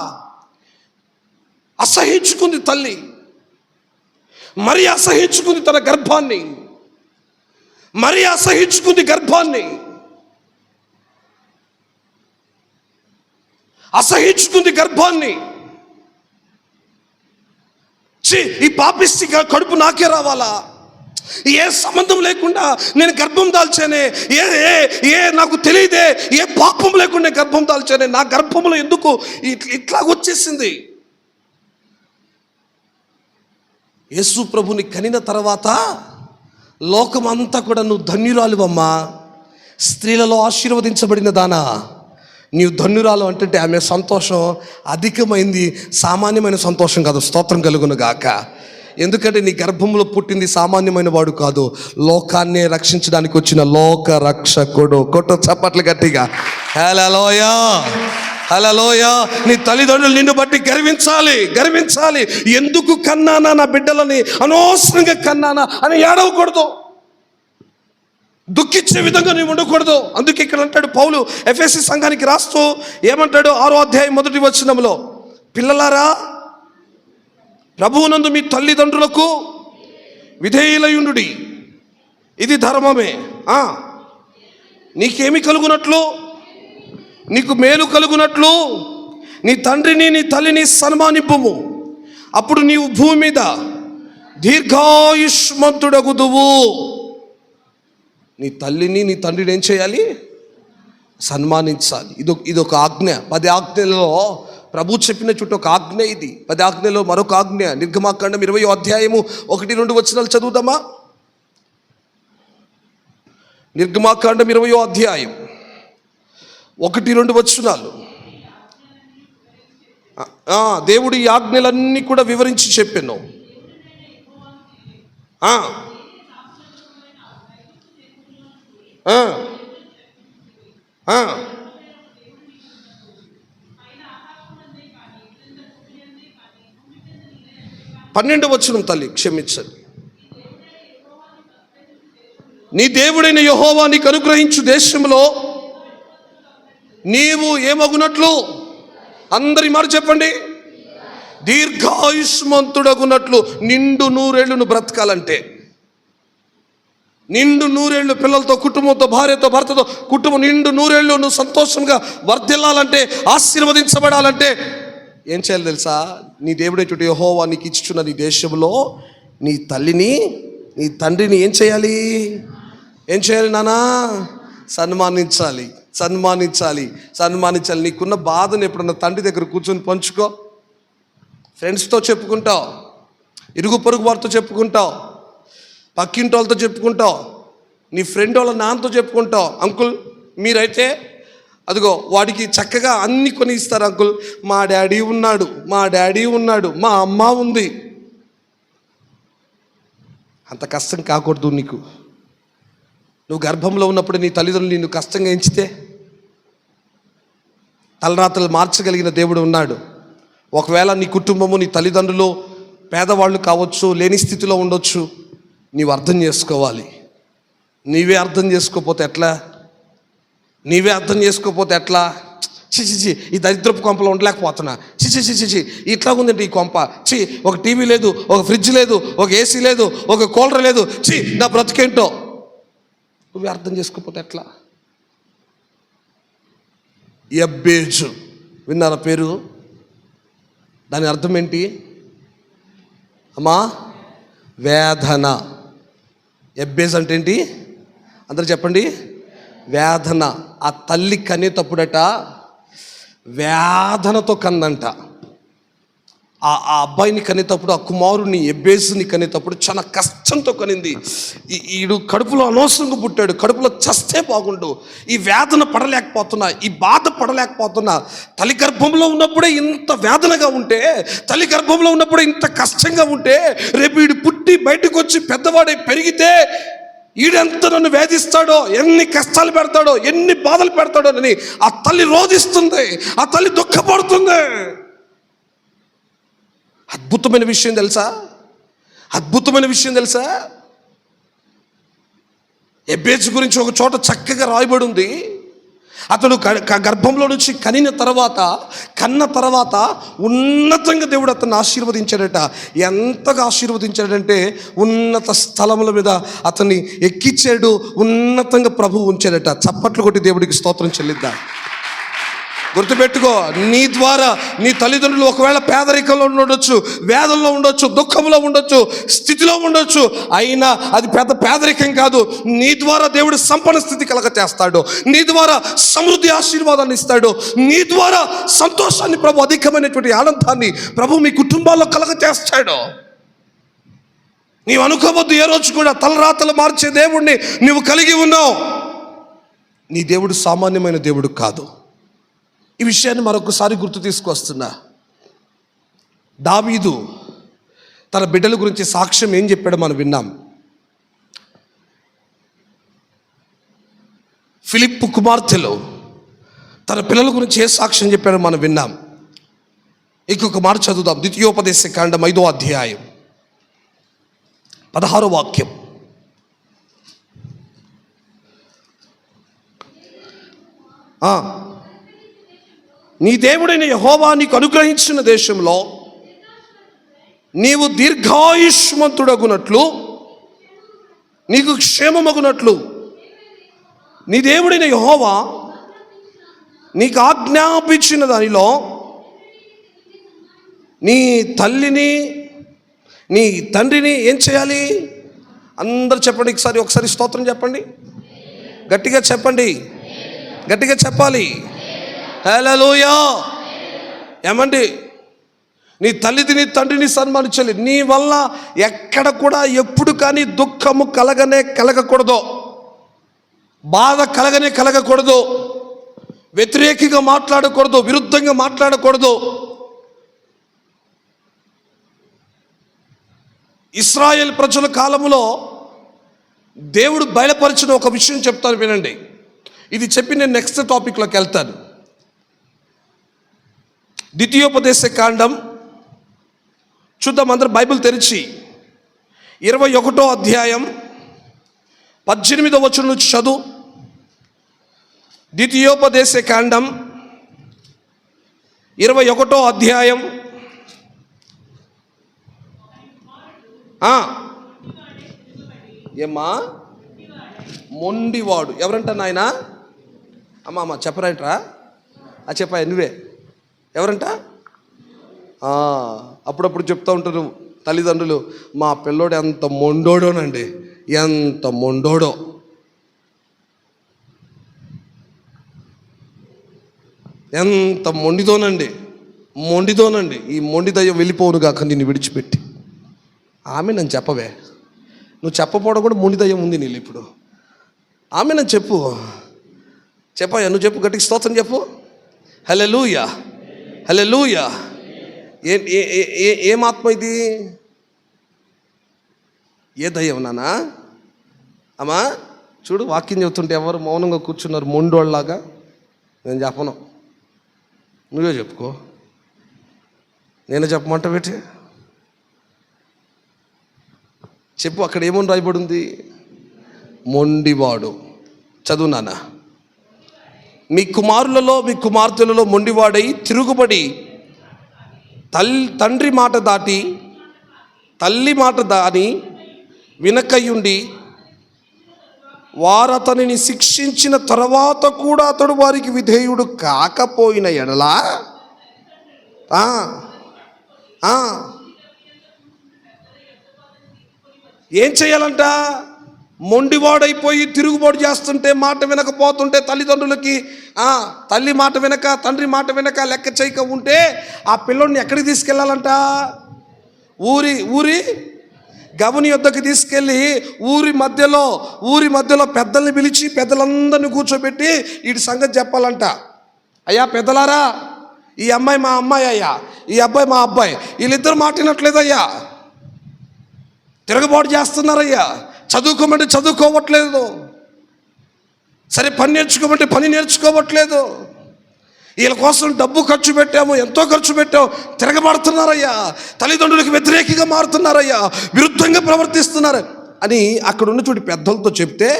అసహించుకుంది తల్లి, మరి అసహించుకుంది తన గర్భాన్ని, మరి అసహించుకుంది గర్భాన్ని. అసహించుకుంది గర్భాన్ని. ఈ పాపిష్టి కడుపు నాకే రావాలా, ఏ సంబంధం లేకుండా నేను గర్భం దాల్చానే, నాకు తెలియదే, ఏ పాపం లేకుండా గర్భం దాల్చానే, నా గర్భంలో ఎందుకు ఇట్లా వచ్చేసింది. యేసు ప్రభుని కనిన తర్వాత లోకమంతా కూడా నువ్వు ధన్యురాలువమ్మా, స్త్రీలలో ఆశీర్వదించబడిన దానా, నీవు ధన్యురాలు అంటే ఆమె సంతోషం అధికమైంది, సామాన్యమైన సంతోషం కాదు. స్తోత్రం కలుగును గాక. ఎందుకంటే నీ గర్భంలో పుట్టింది సామాన్యమైన వాడు కాదు, లోకాన్నే రక్షించడానికి వచ్చిన లోక రక్షకుడు. కొట్టు చప్పట్లు గట్టిగా. హల్లెలూయా, హల్లెలూయా. నీ తల్లిదండ్రులు నిన్ను బట్టి గర్వించాలి. ఎందుకు కన్నానా నా బిడ్డలని, అనవసరంగా కన్నానా అని ఏడవకూడదు, దుఃఖించే విధంగా నీవు ఉండకూడదు. అందుకే ఇక్కడ అంటాడు పౌలు ఎఫెసీ సంఘానికి రాస్తూ ఏమంటాడు, 6వ అధ్యాయం 1వ వచనంలో, పిల్లలారా ప్రభువునందు మీ తల్లిదండ్రులకు విధేయులయుండుడి, ఇది ధర్మమే. నీకేమి కలుగునట్లు, నీకు మేలు కలుగునట్లు నీ తండ్రిని నీ తల్లిని సన్మానింపుము, అప్పుడు నీవు భూమి మీద దీర్ఘాయుష్మంతుడగుదువు. నీ తల్లిని నీ తండ్రిని ఏం చేయాలి? సన్మానించాలి. ఇదొక ఆజ్ఞ. 10 ఆజ్ఞలలో ప్రభు చెప్పిన చుట్టూ ఒక ఆజ్ఞ ఇది. 10 ఆజ్ఞలో మరొక ఆజ్ఞ. నిర్గమాకాండం 20వ అధ్యాయము 1-2 వచనాలు చదువుదామా? నిర్గమాకాండం 20వ అధ్యాయం 1-2 వచనాలు. దేవుడు ఈ ఆజ్ఞలన్నీ కూడా వివరించి చెప్పాను. పన్నెండు వచనం తల్లి క్షమించండి. నీ దేవుడైన యెహోవా నీకు అనుగ్రహించు దేశంలో నీవు ఏమగునట్లు, అందరి మాట చెప్పండి, దీర్ఘాయుష్మంతుడగునట్లు. నిండు 100 ఏళ్ళు నువ్వు బ్రతకాలంటే, నిండు 100 ఏళ్ళు పిల్లలతో, కుటుంబంతో, భార్యతో, భర్తతో, కుటుంబం నిండు 100 ఏళ్ళు నువ్వు సంతోషంగా వర్ధిల్లాలంటే, ఆశీర్వదించబడాలంటే ఏం చేయాలి తెలుసా? నీ దేవుడే చుట్టూ యెహోవా నీకు ఇచ్చుచున్న నీ దేశంలో నీ తల్లిని నీ తండ్రిని ఏం చేయాలి నానా? సన్మానించాలి. నీకున్న బాధను ఎప్పుడన్నా తండ్రి దగ్గర కూర్చొని పంచుకో. ఫ్రెండ్స్తో చెప్పుకుంటావు, ఇరుగు పొరుగు వారితో చెప్పుకుంటావు, పక్కింటి వాళ్ళతో చెప్పుకుంటావు, నీ ఫ్రెండ్ వాళ్ళ నాన్నతో చెప్పుకుంటావు. అంకుల్ మీరైతే అదిగో వాడికి చక్కగా అన్ని కొని ఇస్తారు. అంకుల్ మా డాడీ ఉన్నాడు, మా అమ్మ ఉంది. అంత కష్టం కాకూడదు నీకు. నువ్వు గర్భంలో ఉన్నప్పుడు నీ తల్లిదండ్రులు నిన్ను కష్టంగా ఎంచితే తలరాతలు మార్చగలిగిన దేవుడు ఉన్నాడు. ఒకవేళ నీ కుటుంబము, నీ తల్లిదండ్రులు పేదవాళ్ళు కావచ్చు, లేని స్థితిలో ఉండొచ్చు. నీవు అర్థం చేసుకోవాలి. నీవే అర్థం చేసుకోకపోతే ఎట్లా? చిచి ఈ దరిద్రపు కొంపలో ఉండలేకపోతున్నా, చిచి ఇట్లా ఉందండి ఈ కొంప, ఒక టీవీ లేదు, ఒక ఫ్రిడ్జ్ లేదు, ఒక ఏసీ లేదు, ఒక కూలర్ లేదు, నా బ్రతికేంటో. నువ్వే అర్థం చేసుకోకపోతే ఎట్లా? యబ్బేజు విన్నారా పేరు? దాని అర్థం ఏంటి అమ్మా? వేదన. యబ్బేజ్ అంటే ఏంటి? అందరూ చెప్పండి. వేదన. ఆ తల్లి కనేటప్పుడట వేదనతో కన్నంట. ఆ అబ్బాయిని కనేటప్పుడు, ఆ కుమారుని యబ్బేజుని కనేటప్పుడు చాలా కష్టంతో కనింది. ఈడు కడుపులో అనవసరంగా పుట్టాడు, కడుపులో చస్తే బాగుండు, ఈ వేదన పడలేకపోతున్నా, ఈ బాధ పడలేకపోతున్నా. తల్లి గర్భంలో ఉన్నప్పుడే ఇంత వేదనగా ఉంటే, తల్లి గర్భంలో ఉన్నప్పుడే ఇంత కష్టంగా ఉంటే, రేపు వీడు పుట్టి బయటకు వచ్చి పెద్దవాడై పెరిగితే ఈడెంత నన్ను వేధిస్తాడో, ఎన్ని కష్టాలు పెడతాడో, ఎన్ని బాధలు పెడతాడో అని ఆ తల్లి రోధిస్తుంది, ఆ తల్లి దుఃఖపడుతుంది. అద్భుతమైన విషయం తెలుసా? యబ్బేజు గురించి ఒక చోట చక్కగా రాయబడి ఉంది. అతడు గర్భంలో నుంచి కన్న తర్వాత ఉన్నతంగా దేవుడు అతన్ని ఆశీర్వదించాడట. ఎంతగా ఆశీర్వదించాడంటే ఉన్నత స్థలముల మీద అతన్ని ఎక్కించాడు, ఉన్నతంగా ప్రభువు ఉంచాడట. చప్పట్లు కొట్టి దేవుడికి స్తోత్రం చెల్లిద్దాం. గుర్తుపెట్టుకో, నీ ద్వారా నీ తల్లిదండ్రులు ఒకవేళ పేదరికంలో ఉండొచ్చు, వేదనలో ఉండొచ్చు, దుఃఖంలో ఉండొచ్చు, స్థితిలో ఉండొచ్చు. అయినా అది పెద్ద పేదరికం కాదు. నీ ద్వారా దేవుడు సంపన్న స్థితి కలగ చేస్తాడు. నీ ద్వారా సమృద్ధి ఆశీర్వాదాన్ని ఇస్తాడు. నీ ద్వారా సంతోషాన్ని ప్రభు, అధికమైనటువంటి ఆనందాన్ని ప్రభు మీ కుటుంబాల్లో కలగ చేస్తాడు. నీవు అనుకోవద్దు ఏ రోజు కూడా తలరాతలు మార్చే దేవుణ్ణి నువ్వు కలిగి ఉన్నావు. నీ దేవుడు సామాన్యమైన దేవుడు కాదు. ఈ విషయాన్ని మరొకసారి గుర్తు తీసుకొస్తున్నా. దావీదు తన బిడ్డల గురించి సాక్ష్యం ఏం చెప్పాడో మనం విన్నాం. ఫిలిప్పు కుమార్తెలో తన పిల్లల గురించి ఏ సాక్ష్యం చెప్పాడో మనం విన్నాం. ఇంకొక మాట చదువుదాం. ద్వితీయోపదేశ కాండం 5వ అధ్యాయం 16వ వాక్యం. నీ దేవుడైన యెహోవా నీకు అనుగ్రహించిన దేశంలో నీవు దీర్ఘాయుష్మంతుడగునట్లు, నీకు క్షేమమగునట్లు నీ దేవుడైన యెహోవా నీకు ఆజ్ఞాపించిన దానిలో నీ తల్లిని నీ తండ్రిని ఏం చేయాలి? అందరు చెప్పండి ఒకసారి స్తోత్రం చెప్పండి. గట్టిగా చెప్పండి, గట్టిగా చెప్పాలి. హల్లెలూయా. ఏమండి, నీ తల్లిని నీ తండ్రిని సన్మానించాలి. నీ వల్ల ఎక్కడ కూడా ఎప్పుడు కానీ దుఃఖము కలగకూడదు, బాధ కలగకూడదు, వ్యతిరేకంగా మాట్లాడకూడదు, విరుద్ధంగా మాట్లాడకూడదు. ఇశ్రాయేల్ ప్రజల కాలంలో దేవుడు బయలుపరిచిన ఒక విషయం చెప్తాను, వినండి. ఇది చెప్పి నేను నెక్స్ట్ టాపిక్లోకి వెళ్తాను. ద్వితీయోపదేశ కాండం చూద్దాం. అందరూ బైబిల్ తెరిచి 21వ అధ్యాయం 18వ వచనం నుంచి చదువు. ద్వితీయోపదేశ కాండం 21వ అధ్యాయం. ఏమ్మా, మొండివాడు ఎవరంట నాయన? అమ్మ చెప్పరంటరా? చెప్పా నువ్వే ఎవరంట? అప్పుడప్పుడు చెప్తూ ఉంటారు తల్లిదండ్రులు, మా పిల్లోడు ఎంత మొండోడోనండి, ఎంత మొండోడో. ఎంత మొండిదోనండి. ఈ మొండి దయ్యం వెళ్ళిపోవును కాక నిన్ను విడిచిపెట్టి. ఆమె నన్ను చెప్పవే, నువ్వు చెప్పపోవడం కూడా మొండి దయ్యం ఉంది నీళ్ళు ఇప్పుడు. ఆమె నన్ను చెప్పయ్యా, నువ్వు చెప్పు, గట్టికి స్తోత్రం చెప్పు. హల్లెలూయా, హల్లెలూయా. ఏం ఆత్మ ఇది? ఏ దయ్యం నానా? అమ్మా చూడు, వాక్యం చెబుతుంటే ఎవరు మౌనంగా కూర్చున్నారు మొండోళ్ళలాగా. నేను చెప్పను, నువ్వే చెప్పుకో. నేను చెప్పమంట పెట్టి చెప్పు. అక్కడ ఏమని రాయబడి ఉంది? మొండివాడు. చదువు నాన్న. మీ కుమారులలో మీ కుమార్తెలలో మొండివాడై తిరుగుబడి తండ్రి మాట దాటి తల్లి మాట దాని వినకయుండి వారు అతనిని శిక్షించిన తర్వాత కూడా అతడు వారికి విధేయుడు కాకపోయిన ఎడలా ఏం చేయాలంట? మొండివాడైపోయి తిరుగుబాటు చేస్తుంటే, మాట వినకపోతుంటే, తల్లిదండ్రులకి తల్లి మాట వినక తండ్రి మాట వినక లెక్క చేయక ఉంటే ఆ పిల్లోడిని ఎక్కడికి తీసుకెళ్ళాలంట? ఊరి గవని యొద్దకు తీసుకెళ్ళి ఊరి మధ్యలో పెద్దల్ని పిలిచి పెద్దలందరినీ కూర్చోబెట్టి వీడి సంగతి చెప్పాలంట. అయ్యా పెద్దలారా, ఈ అమ్మాయి మా అమ్మాయి, అయ్యా ఈ అబ్బాయి మా అబ్బాయి, వీళ్ళిద్దరు మాట్లాడినట్లేదయ్యా, తిరగబాటు చేస్తున్నారయ్యా, చదువుకోమంటే చదువుకోవట్లేదు, సరే పని నేర్చుకోమంటే పని నేర్చుకోవట్లేదు, వీళ్ళ కోసం డబ్బు ఖర్చు పెట్టాము, ఎంతో ఖర్చు పెట్టాము, తిరగబడుతున్నారయ్యా, తల్లిదండ్రులకు వ్యతిరేకంగా మారుతున్నారయ్యా, విరుద్ధంగా ప్రవర్తిస్తున్నారు అని అక్కడ ఉన్న చోటి పెద్దలతో చెప్తే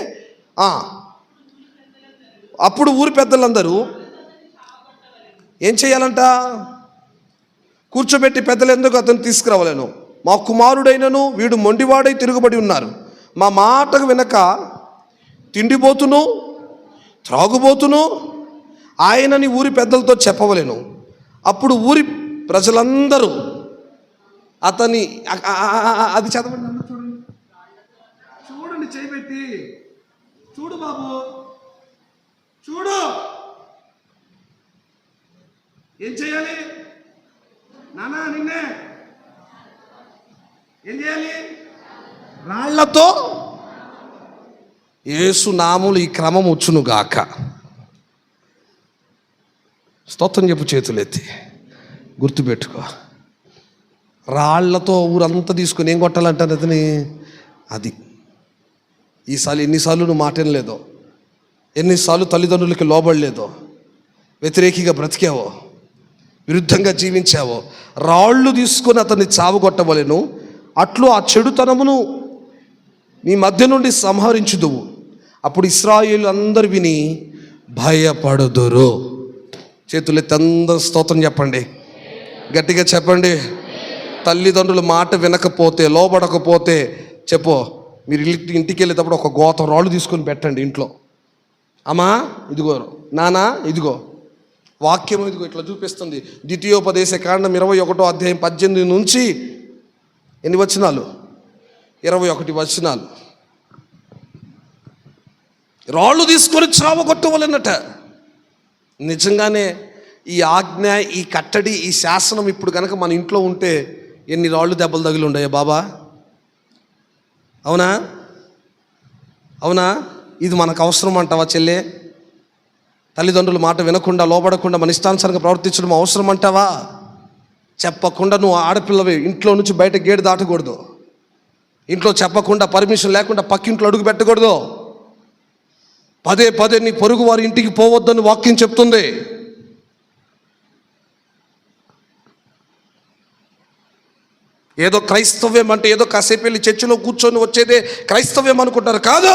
అప్పుడు ఊరి పెద్దలందరూ ఏం చేయాలంట? కూర్చోబెట్టి పెద్దలు ఎందుకు అతను తీసుకురావలేను, మా కుమారుడైనను వీడు మొండివాడై తిరుగుబడి ఉన్నారు, మా మాటకు వినక తిండిపోతును త్రాగుబోతును ఆయనని ఊరి పెద్దలతో చెప్పవలెను. అప్పుడు ఊరి ప్రజలందరూ అతని అది చదవండి అన్న, చూడండి చూడండి, చేయబెట్టి చూడు బాబు, చూడు. ఏం చేయాలి నానా? నిన్నే ఏం చేయాలి? రాళ్లతో. యేసు నామములు ఈ క్రమం వచ్చును గాక. స్తోత్రం చెప్పు, చేతులెత్తి గుర్తుపెట్టుకో. రాళ్లతో ఊరంతా తీసుకొని ఏం కొట్టాలంటారు అతని? అది ఈసారి ఎన్నిసార్లు నువ్వు మాట వినలేదో, ఎన్నిసార్లు తల్లిదండ్రులకి లోబడలేదో, వ్యతిరేకిగా బ్రతికావో, విరుద్ధంగా జీవించావో, రాళ్ళు తీసుకొని అతన్ని చావగొట్టవలెను. అట్లు ఆ చెడుతనమును నీ మధ్య నుండి సంహరించుదువు. అప్పుడు ఇశ్రాయేలు అందరు విని భయపడుదురు. చేతులెత్తి అందరూ స్తోత్రం చెప్పండి, గట్టిగా చెప్పండి. తల్లిదండ్రులు మాట వినకపోతే, లోబడకపోతే చెప్పు, మీరు ఇంటికి వెళ్ళేటప్పుడు ఒక గోతం రాళ్ళు తీసుకొని పెట్టండి ఇంట్లో. అమ్మా ఇదిగో, నానా ఇదిగో, వాక్యం ఇదిగో ఇట్లా చూపిస్తుంది. ద్వితీయోపదేశ కాండం 21వ అధ్యాయం 18 నుంచి ఎన్ని వచనాలు? 21 వచనాలు. రాళ్ళు తీసుకొని చావగొట్టవలెనట. నిజంగానే ఈ ఆజ్ఞ, ఈ కట్టడి, ఈ శాసనం ఇప్పుడు కనుక మన ఇంట్లో ఉంటే ఎన్ని రాళ్ళు దెబ్బలు తగిలి ఉండయా బాబా? అవునా? అవునా? ఇది మనకు అవసరం అంటావా చెల్లె? తల్లిదండ్రుల మాట వినకుండా, లోబడకుండా మన ఇష్టానుసారంగా ప్రవర్తించడం అవసరం అంటావా? చెప్పకుండా నువ్వు ఆడపిల్లవి ఇంట్లో నుంచి బయట గేటు దాటకూడదు. ఇంట్లో చెప్పకుండా, పర్మిషన్ లేకుండా పక్కింట్లో అడుగు పెట్టకూడదు. పదే పదే నీ పొరుగు వారి ఇంటికి పోవద్దని వాక్యం చెప్తుంది. ఏదో క్రైస్తవ్యం అంటే ఏదో కాసేపు వెళ్ళి చర్చిలో కూర్చొని వచ్చేదే క్రైస్తవ్యం అనుకుంటారు. కాదు,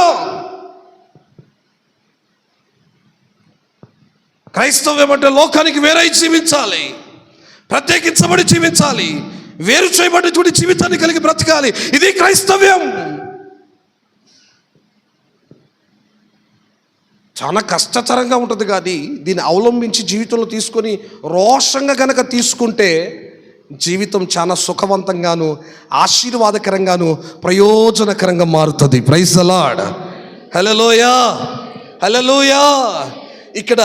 క్రైస్తవ్యం అంటే లోకానికి వేరై జీవించాలి, ప్రత్యేకించబడి జీవించాలి, వేరు చేయబడి జీవితాన్ని కలిగి బ్రతకాలి. ఇది క్రైస్తవ్యం. చాలా కష్టతరంగా ఉంటుంది, కానీ దీన్ని అవలంబించి జీవితంలో తీసుకొని రోషంగా గనక తీసుకుంటే జీవితం చాలా సుఖవంతంగాను, ఆశీర్వాదకరంగాను, ప్రయోజనకరంగా మారుతుంది. Praise the Lord. హల్లెలూయా, హల్లెలూయా. ఇక్కడ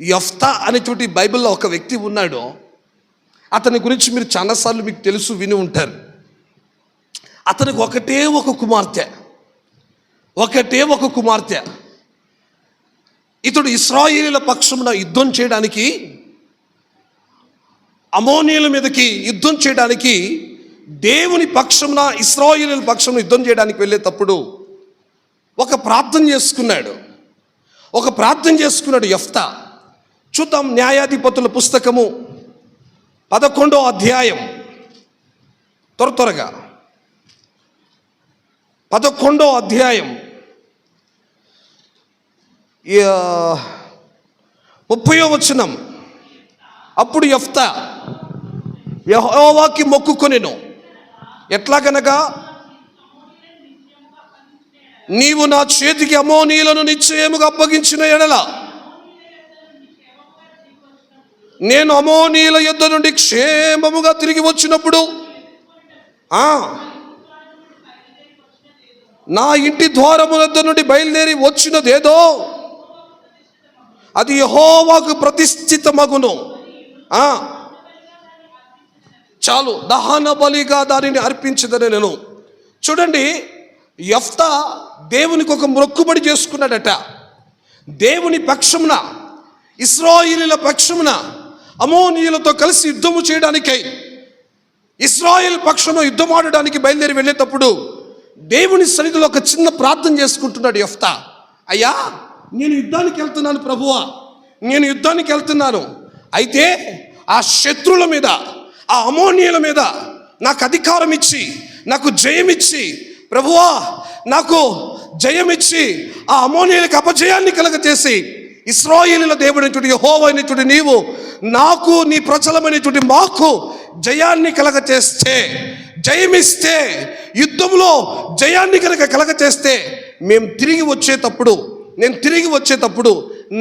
యెఫ్తా అనేటువంటి బైబిల్లో ఒక వ్యక్తి ఉన్నాడు. అతని గురించి మీరు చాలాసార్లు మీకు తెలుసు, విని ఉంటారు. అతనికి ఒకటే ఒక కుమార్తె. ఇతడు ఇశ్రాయేలీయుల పక్షమున యుద్ధం చేయడానికి, అమోనీయుల మీదకి యుద్ధం చేయడానికి, దేవుని పక్షమున ఇశ్రాయేలీయుల పక్షమున యుద్ధం చేయడానికి వెళ్ళేటప్పుడు ఒక ప్రార్థన చేసుకున్నాడు యెఫ్తా. చూద్దాం, న్యాయాధిపతుల పుస్తకము 11వ అధ్యాయం, త్వరగా 11వ అధ్యాయం 30వ వచనం. అప్పుడు యెఫ్తా యెహోవాకి మొక్కుకొనెను. ఎట్లాగనగా, నీవు నా చేతికి అమోనీయులను నిశ్చయముగా అప్పగించిన ఎడల నేను అమోనీయుల యుద్ధ నుండి క్షేమముగా తిరిగి వచ్చినప్పుడు నా ఇంటి ద్వారము వద్ద నుండి బయలుదేరి వచ్చినదేదో అది యెహోవాకు ప్రతిష్ఠితమగును. చాలు, దహన బలిగా దానిని అర్పించదని నేను. చూడండి, యెఫ్తా దేవునికి ఒక మొక్కుబడి చేసుకున్నాడట. దేవుని పక్షమున, ఇశ్రాయేలీయుల పక్షమున అమోనీయులతో కలిసి యుద్ధము చేయడానికై, ఇశ్రాయేల్ పక్షమున యుద్ధం ఆడడానికి బయలుదేరి వెళ్ళేటప్పుడు దేవుని సన్నిధిలో ఒక చిన్న ప్రార్థన చేసుకుంటున్నాడు యెఫ్తా. అయ్యా, నేను యుద్ధానికి వెళ్తున్నాను ప్రభువా, నేను యుద్ధానికి వెళ్తున్నాను. అయితే ఆ శత్రువుల మీద, ఆ అమోనీయుల మీద నాకు అధికారం ఇచ్చి, నాకు జయమిచ్చి, ప్రభువా నాకు జయమిచ్చి ఆ అమోనీయులకు అపజయాన్ని కలగచేసి, ఇశ్రాయేలీయుల దేవుడైనటువంటి యెహోవా అయినటువంటి నీవు నాకు, నీ ప్రజలమైనటువంటి మాకు జయాన్ని కలగచేస్తే, జయమిస్తే, యుద్ధంలో జయాన్ని కనుక కలగచేస్తే, నేను తిరిగి వచ్చేటప్పుడు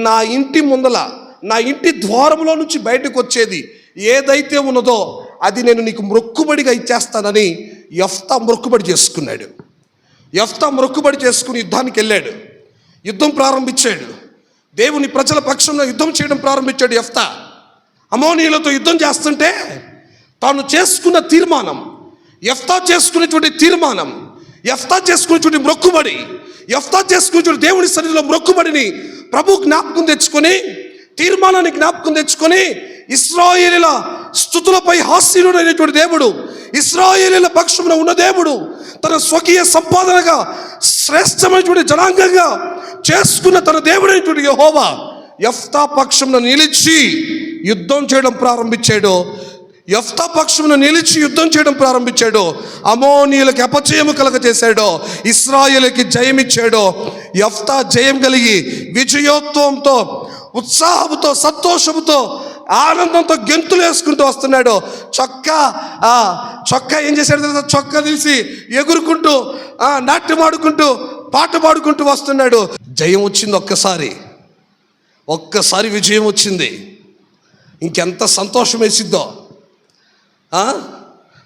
నా ఇంటి ముందల, నా ఇంటి ద్వారంలో నుంచి బయటకు వచ్చేది ఏదైతే ఉన్నదో అది నేను నీకు మొక్కుబడిగా ఇచ్చేస్తానని యెఫ్తా మొక్కుబడి చేసుకున్నాడు. యెఫ్తా మొక్కుబడి చేసుకుని యుద్ధానికి వెళ్ళాడు. యుద్ధం ప్రారంభించాడు. దేవుని ప్రజల పక్షంలో యుద్ధం చేయడం ప్రారంభించాడు యెఫ్తా. అమోనీయులతో యుద్ధం చేస్తుంటే తాను చేసుకున్న తీర్మానం, యెఫ్తా చేసుకునేటువంటి తీర్మానం, యెఫ్తా చేసుకునేటువంటి మొక్కుబడి, యెఫ్తా చేసుకునేటువంటి దేవుని సన్నిధిలో మొక్కుబడిని ప్రభు జ్ఞాపకం తెచ్చుకొని, తీర్మానాన్ని జ్ఞాపకం తెచ్చుకొని, ఇశ్రాయేలీయుల స్తుతులపై హాస్యుడైనటువంటి దేవుడు, ఇశ్రాయేలీయుల పక్షమున ఉన్న దేవుడు తన స్వకీయ సంపాదనగా శ్రేష్టమైనటువంటి జనాంగంగా చేసుకున్న తన దేవుడైనటువంటి యెహోవా యెఫ్తా పక్షమున నిలిచి యుద్ధం చేయడం ప్రారంభించాడు. యెఫ్తా పక్షమున నిలిచి యుద్ధం చేయడం ప్రారంభించాడు. అమోనీయులకు అపజయము కలగజేశాడు, ఇశ్రాయేలుకి జయమిచ్చాడు. యెఫ్తా జయం కలిగి విజయోత్సవంతో, ఉత్సాహంతో, సంతోషంతో, ఆనందంతో గెంతులు వేసుకుంటూ వస్తున్నాడు. చొక్కా ఏం చేశాడు తెలుసా? చొక్కా తీసి ఎగురుకుంటూ, నాట్యం ఆడుకుంటూ, పాట పాడుకుంటూ వస్తున్నాడు. జయం వచ్చింది. ఒక్కసారి విజయం వచ్చింది. ఇంకెంత సంతోషం వేసిద్దో.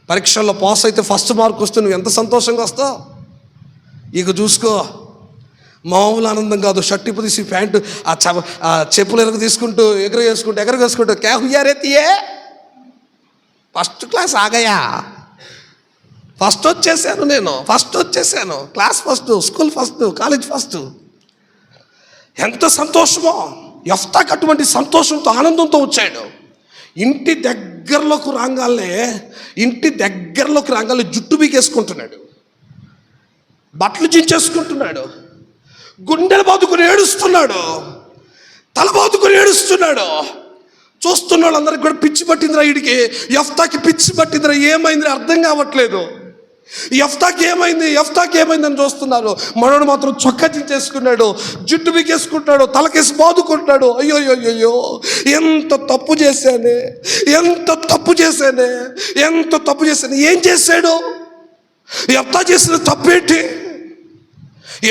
పరీక్షల్లో పాస్ అయితే ఫస్ట్ మార్క్ వస్తే నువ్వు ఎంత సంతోషంగా వస్తావు. ఇక చూసుకో, మామూలు ఆనందం కాదు. షర్ట్ ఇప్పు తీసి ప్యాంటు ఆ చెప్పులు ఎగరగేసుకుంటూ క్యా హుయారే తీయే, ఫస్ట్ క్లాస్ ఆగయా, ఫస్ట్ వచ్చేసాను, class first, school first, college first. ఎంత సంతోషమో. యెఫ్తాకి అటువంటి సంతోషంతో, ఆనందంతో వచ్చాడు. ఇంటి దగ్గరలోకి రాగానే జుట్టు బీకేసుకుంటున్నాడు, బట్టలు చించేసుకుంటున్నాడు, గుండెలు బాదుకుని ఏడుస్తున్నాడు, తల బాదుకుని ఏడుస్తున్నాడు. చూస్తున్న వాళ్ళందరికీ కూడా పిచ్చి పట్టిందిరా. వీడికి యెఫ్తాకి పిచ్చి పట్టిందిరా. ఏమైంది అర్థం కావట్లేదు. యెఫ్తాకి ఏమైంది అని చూస్తున్నారు. మనోడు మాత్రం చొక్కా చించేసుకున్నాడు, జుట్టు బీకేసుకుంటాడు, తలకేసి బాదుకుంటాడు. అయ్యో, ఎంత తప్పు చేశానే. ఏం చేశాడు? యెఫ్తా చేసిన తప్పేంటి?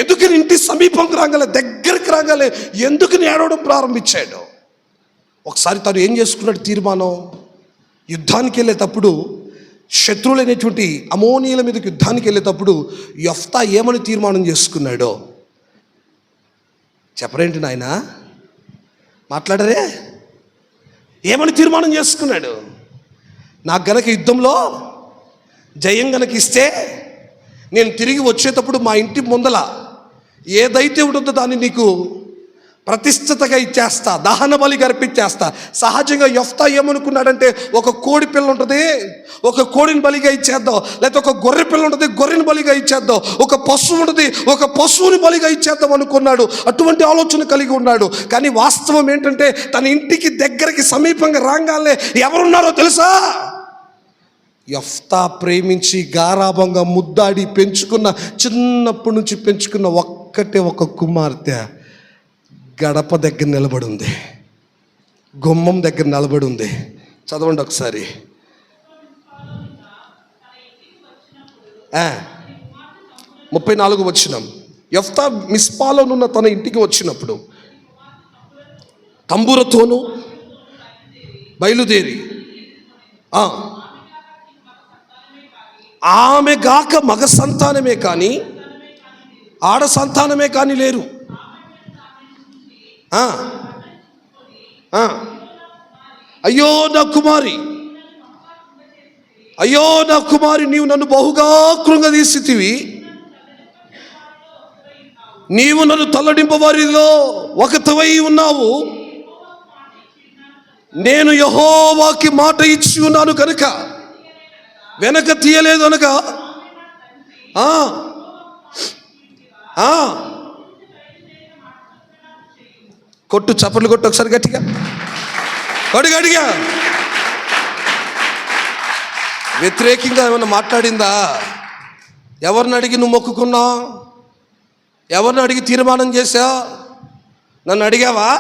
ఎందుకు ఇంటి సమీపంకి రాగానే, దగ్గరికి రాగానే ఎందుకు ఏడవడం ప్రారంభించాడు? ఒకసారి తను ఏం చేసుకున్నాడు తీర్మానం? యుద్ధానికి వెళ్ళేటప్పుడు, శత్రువులైనటువంటి అమోనీయుల మీదకి యుద్ధానికి వెళ్ళేటప్పుడు యెఫ్తా ఏమని తీర్మానం చేసుకున్నాడో చెప్పరేంటి నాయనా? మాట్లాడరే? ఏమని తీర్మానం చేసుకున్నాడు? నాకు గనక యుద్ధంలో జయం గనక ఇస్తే నేను తిరిగి వచ్చేటప్పుడు మా ఇంటి ముందల ఏదైతే ఉంటుందో దాన్ని నీకు ప్రతిష్ఠితగా ఇచ్చేస్తా, దహన బలిగా అర్పించేస్తా. సహజంగా యెఫ్తా ఏమనుకున్నాడంటే, ఒక కోడి పిల్ల ఉంటుంది, ఒక కోడిని బలిగా ఇచ్చేద్దాం, లేకపోతే ఒక గొర్రె పిల్ల ఉంటుంది, గొర్రెని బలిగా ఇచ్చేద్దాం, ఒక పశువు ఉంటుంది, ఒక పశువుని బలిగా ఇచ్చేద్దాం అనుకున్నాడు. అటువంటి ఆలోచన కలిగి ఉన్నాడు. కానీ వాస్తవం ఏంటంటే, తన ఇంటికి దగ్గరికి సమీపంగా రాగానే ఎవరున్నారో తెలుసా? యెఫ్తా ప్రేమించి గారాభంగా ముద్దాడి పెంచుకున్న, చిన్నప్పటి నుంచి పెంచుకున్న ఒక కుమార్తె గడప దగ్గర నిలబడి ఉంది, గుమ్మం దగ్గర నిలబడి ఉంది. చదవండి ఒకసారి. 34 వచనం. యెఫ్తా మిస్పాలోనున్న తన ఇంటికి వచ్చినప్పుడు తంబురతోనూ బయలుదేరి, ఆమె గాక మగ సంతానమే కానీ ఆడ సంతానమే కానీ లేరు. అయ్యో నా కుమారి, నీవు నన్ను బహుగా కృంగదీసితివి. నీవు నన్ను తల్లడింప వారిలో ఒకతవై ఉన్నావు. నేను యెహోవాకి మాట ఇచ్చి ఉన్నాను కనుక వెనక తీయలేదు అనగా కొట్టు, చప్పట్లు కొట్టు ఒకసారి గట్టిగా, గట్టిగా. వ్యతిరేకంగా ఏమన్నా మాట్లాడిందా? ఎవరిని అడిగి నువ్వు మొక్కుకున్నావు? ఎవరిని అడిగి తీర్మానం చేశావు? నన్ను అడిగావా?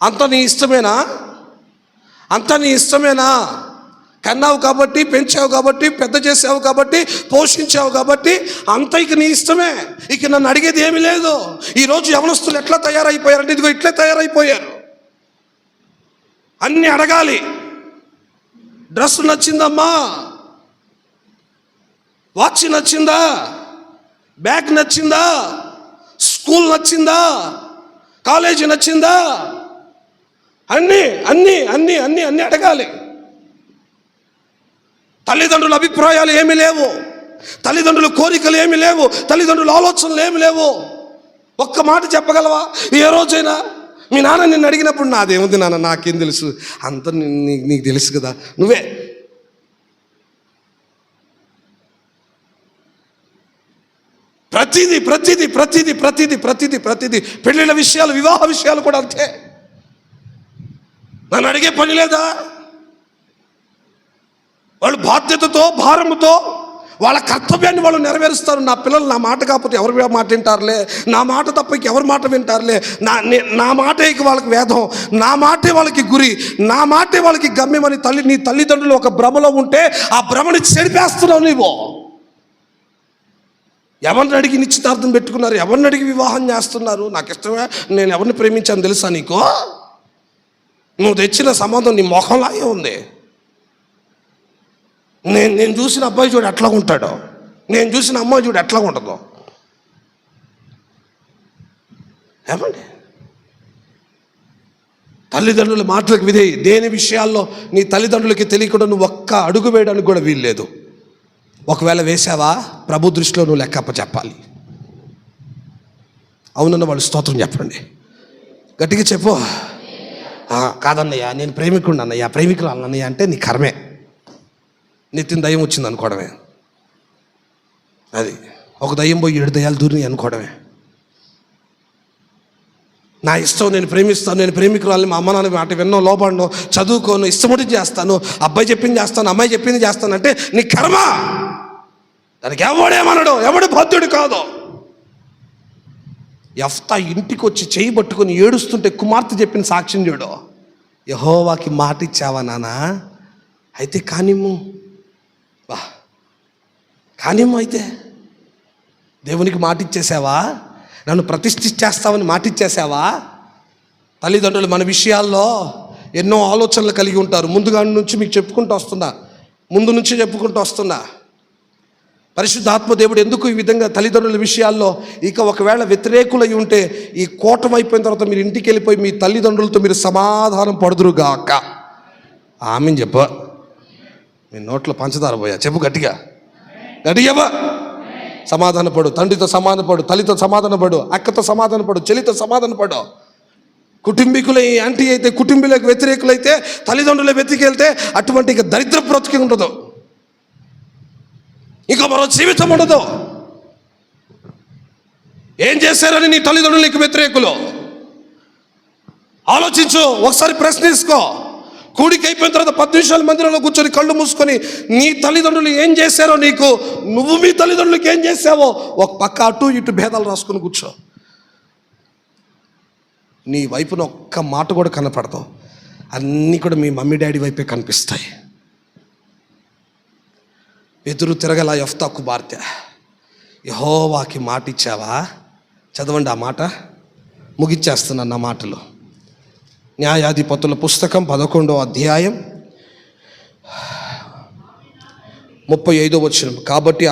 అంతా నీ ఇష్టమేనా? కన్నావు కాబట్టి, పెంచావు కాబట్టి, పెద్ద చేసావు కాబట్టి, పోషించావు కాబట్టి అంత ఇక నీ ఇష్టమే. ఇక నన్ను అడిగేది ఏమీ లేదు. ఈరోజు యవనస్తులు ఎట్లా తయారైపోయారంటే ఇదిగో ఇట్లే తయారైపోయారు. అన్నీ అడగాలి. డ్రెస్ నచ్చిందమ్మా, వాచ్ నచ్చిందా, బ్యాగ్ నచ్చిందా, స్కూల్ నచ్చిందా, కాలేజీ నచ్చిందా, అన్నీ అన్నీ అన్నీ అన్నీ అన్నీ అడగాలి. తల్లిదండ్రుల అభిప్రాయాలు ఏమీ లేవు, తల్లిదండ్రుల కోరికలు ఏమీ లేవు, తల్లిదండ్రుల ఆలోచనలు ఏమీ లేవు. ఒక్క మాట చెప్పగలవా? ఏ రోజైనా మీ నాన్న నిన్ను అడిగినప్పుడు నాదేముంది నాన్న, నాకేం తెలుసు, అంత నీకు తెలుసు కదా, నువ్వే. ప్రతిదీ ప్రతిదీ ప్రతిదీ ప్రతిదీ ప్రతిదీ ప్రతిదీ పెళ్ళిళ్ళ విషయాలు, వివాహ విషయాలు కూడా అంతే. నన్ను అడిగే పని లేదా? వాళ్ళు బాధ్యతతో, భారముతో వాళ్ళ కర్తవ్యాన్ని వాళ్ళు నెరవేరుస్తారు. నా పిల్లలు నా మాట కాకపోతే ఎవరి మాట వింటారులే, నా మాట తప్ప ఎవరి మాట వింటారులే, నా మాటే ఇక వాళ్ళకి వేదం, నా మాటే వాళ్ళకి గురి, నా మాటే వాళ్ళకి గమ్యమని నీ తల్లిదండ్రులు ఒక భ్రమలో ఉంటే ఆ భ్రమని చెరిపేస్తున్నావు నీవు. ఎవరిని అడిగి నిశ్చితార్థం పెట్టుకున్నారు, ఎవరిని అడిగి వివాహం చేస్తున్నారు? నాకు ఇష్టమే, నేను ఎవరిని ప్రేమించాను తెలుసా నీకు? నువ్వు తెచ్చిన సంబంధం నీ మొహంలాగే ఉంది. నేను చూసిన అబ్బాయి చూడు ఎట్లా ఉంటాడో, నేను చూసిన అమ్మాయి చూడు ఎట్లా ఉంటుందో. ఏమండి, తల్లిదండ్రుల మాటలకు విధేయి. దేని విషయాల్లో నీ తల్లిదండ్రులకి తెలియకుండా నువ్వు ఒక్క అడుగు వేయడానికి కూడా వీల్లేదు. ఒకవేళ వేసావా, ప్రభు దృష్టిలో నువ్వు లెక్కప్ప చెప్పాలి. అవునన్న వాళ్ళు స్తోత్రం చెప్పండి, గట్టిగా చెప్పు. కాదన్నయ్య నేను ప్రేమికుడు అన్నయ్య, ప్రేమికులు అన్నయ్య అంటే నీ కర్మే, నిత్యం దయ్యం వచ్చింది అనుకోవడమే. అది ఒక దయ్యం పోయి 7 దయ్యాలు దూరిని అనుకోవడమే. నా ఇష్టం, నేను ప్రేమిస్తాను, నేను ప్రేమికురాలని, మా అమ్మ నాన్న మాట విన్నో, లోపడను, చదువుకోను, ఇష్టమటి చేస్తాను, అబ్బాయి చెప్పింది చేస్తాను, అమ్మాయి చెప్పింది చేస్తాను అంటే నీ కర్మ. దానికి ఎవడేమనడు, ఎవడు బాధ్యుడు కాదు. యెఫ్తా ఇంటికి వచ్చి చేయి పట్టుకొని ఏడుస్తుంటే కుమార్తె చెప్పిన సాక్ష్యం చూడు. యెహోవాకి మాట ఇచ్చావా నాన్న? అయితే కానిమ్ము, కానిమ్ము. అయితే దేవునికి మాట ఇచ్చేసావా? నన్ను ప్రతిష్ఠించేస్తావని మాట ఇచ్చేసావా? తల్లిదండ్రులు మన విషయాల్లో ఎన్నో ఆలోచనలు కలిగి ఉంటారు. ముందుగా నుంచి మీకు చెప్పుకుంటూ వస్తున్నా. పరిశుద్ధాత్మ దేవుడు ఎందుకు ఈ విధంగా తల్లిదండ్రుల విషయాల్లో ఇక ఒకవేళ వ్యతిరేకులై ఉంటే ఈ కూటమి అయిపోయిన తర్వాత మీరు ఇంటికి వెళ్ళిపోయి మీ తల్లిదండ్రులతో మీరు సమాధానం పడుదురుగాక. ఆమెను చెప్ప, మీ నోట్లో పంచదార పోయా, చెప్పు గట్టిగా, గట్టిగా సమాధానపడు. తండ్రితో సమాధానపడు, తల్లితో సమాధానపడు, అక్కతో సమాధానపడు, చెల్లితో సమాధానపడు. కుటుంబీకులు యాంటీ అయితే, కుటుంబీలకు వ్యతిరేకులైతే, తల్లిదండ్రుల వెతికెళ్తే అటువంటి ఇక దరిద్ర బ్రతికి ఉండదు, ఇంకా మరో జీవితం ఉండదు. ఏం చేశారని నీ తల్లిదండ్రులు నీకు వ్యతిరేకులు? ఆలోచించు, ఒకసారి ప్రశ్నించుకో. కూడికి అయిపోయిన తర్వాత 10 నిమిషాలు మందిరంలో కూర్చొని కళ్ళు మూసుకొని నీ తల్లిదండ్రులు ఏం చేశారో నీకు, నువ్వు మీ తల్లిదండ్రులకి ఏం చేసావో ఒక పక్క అటు ఇటు భేదాలు రాసుకొని కూర్చో. నీ వైపున ఒక్క మాట కూడా కనపడతావు, అన్నీ కూడా మీ మమ్మీ డాడీ వైపే కనిపిస్తాయి. ఎదురు తిరగల యెఫ్తా కుమార్తె, యెహోవాకి మాట ఇచ్చావా? చదవండి ఆ మాట, ముగిచ్చేస్తున్నాను నా మాటలు. న్యాయాధిపతుల పుస్తకం 11వ అధ్యాయం 35వ వచనం. కాబట్టి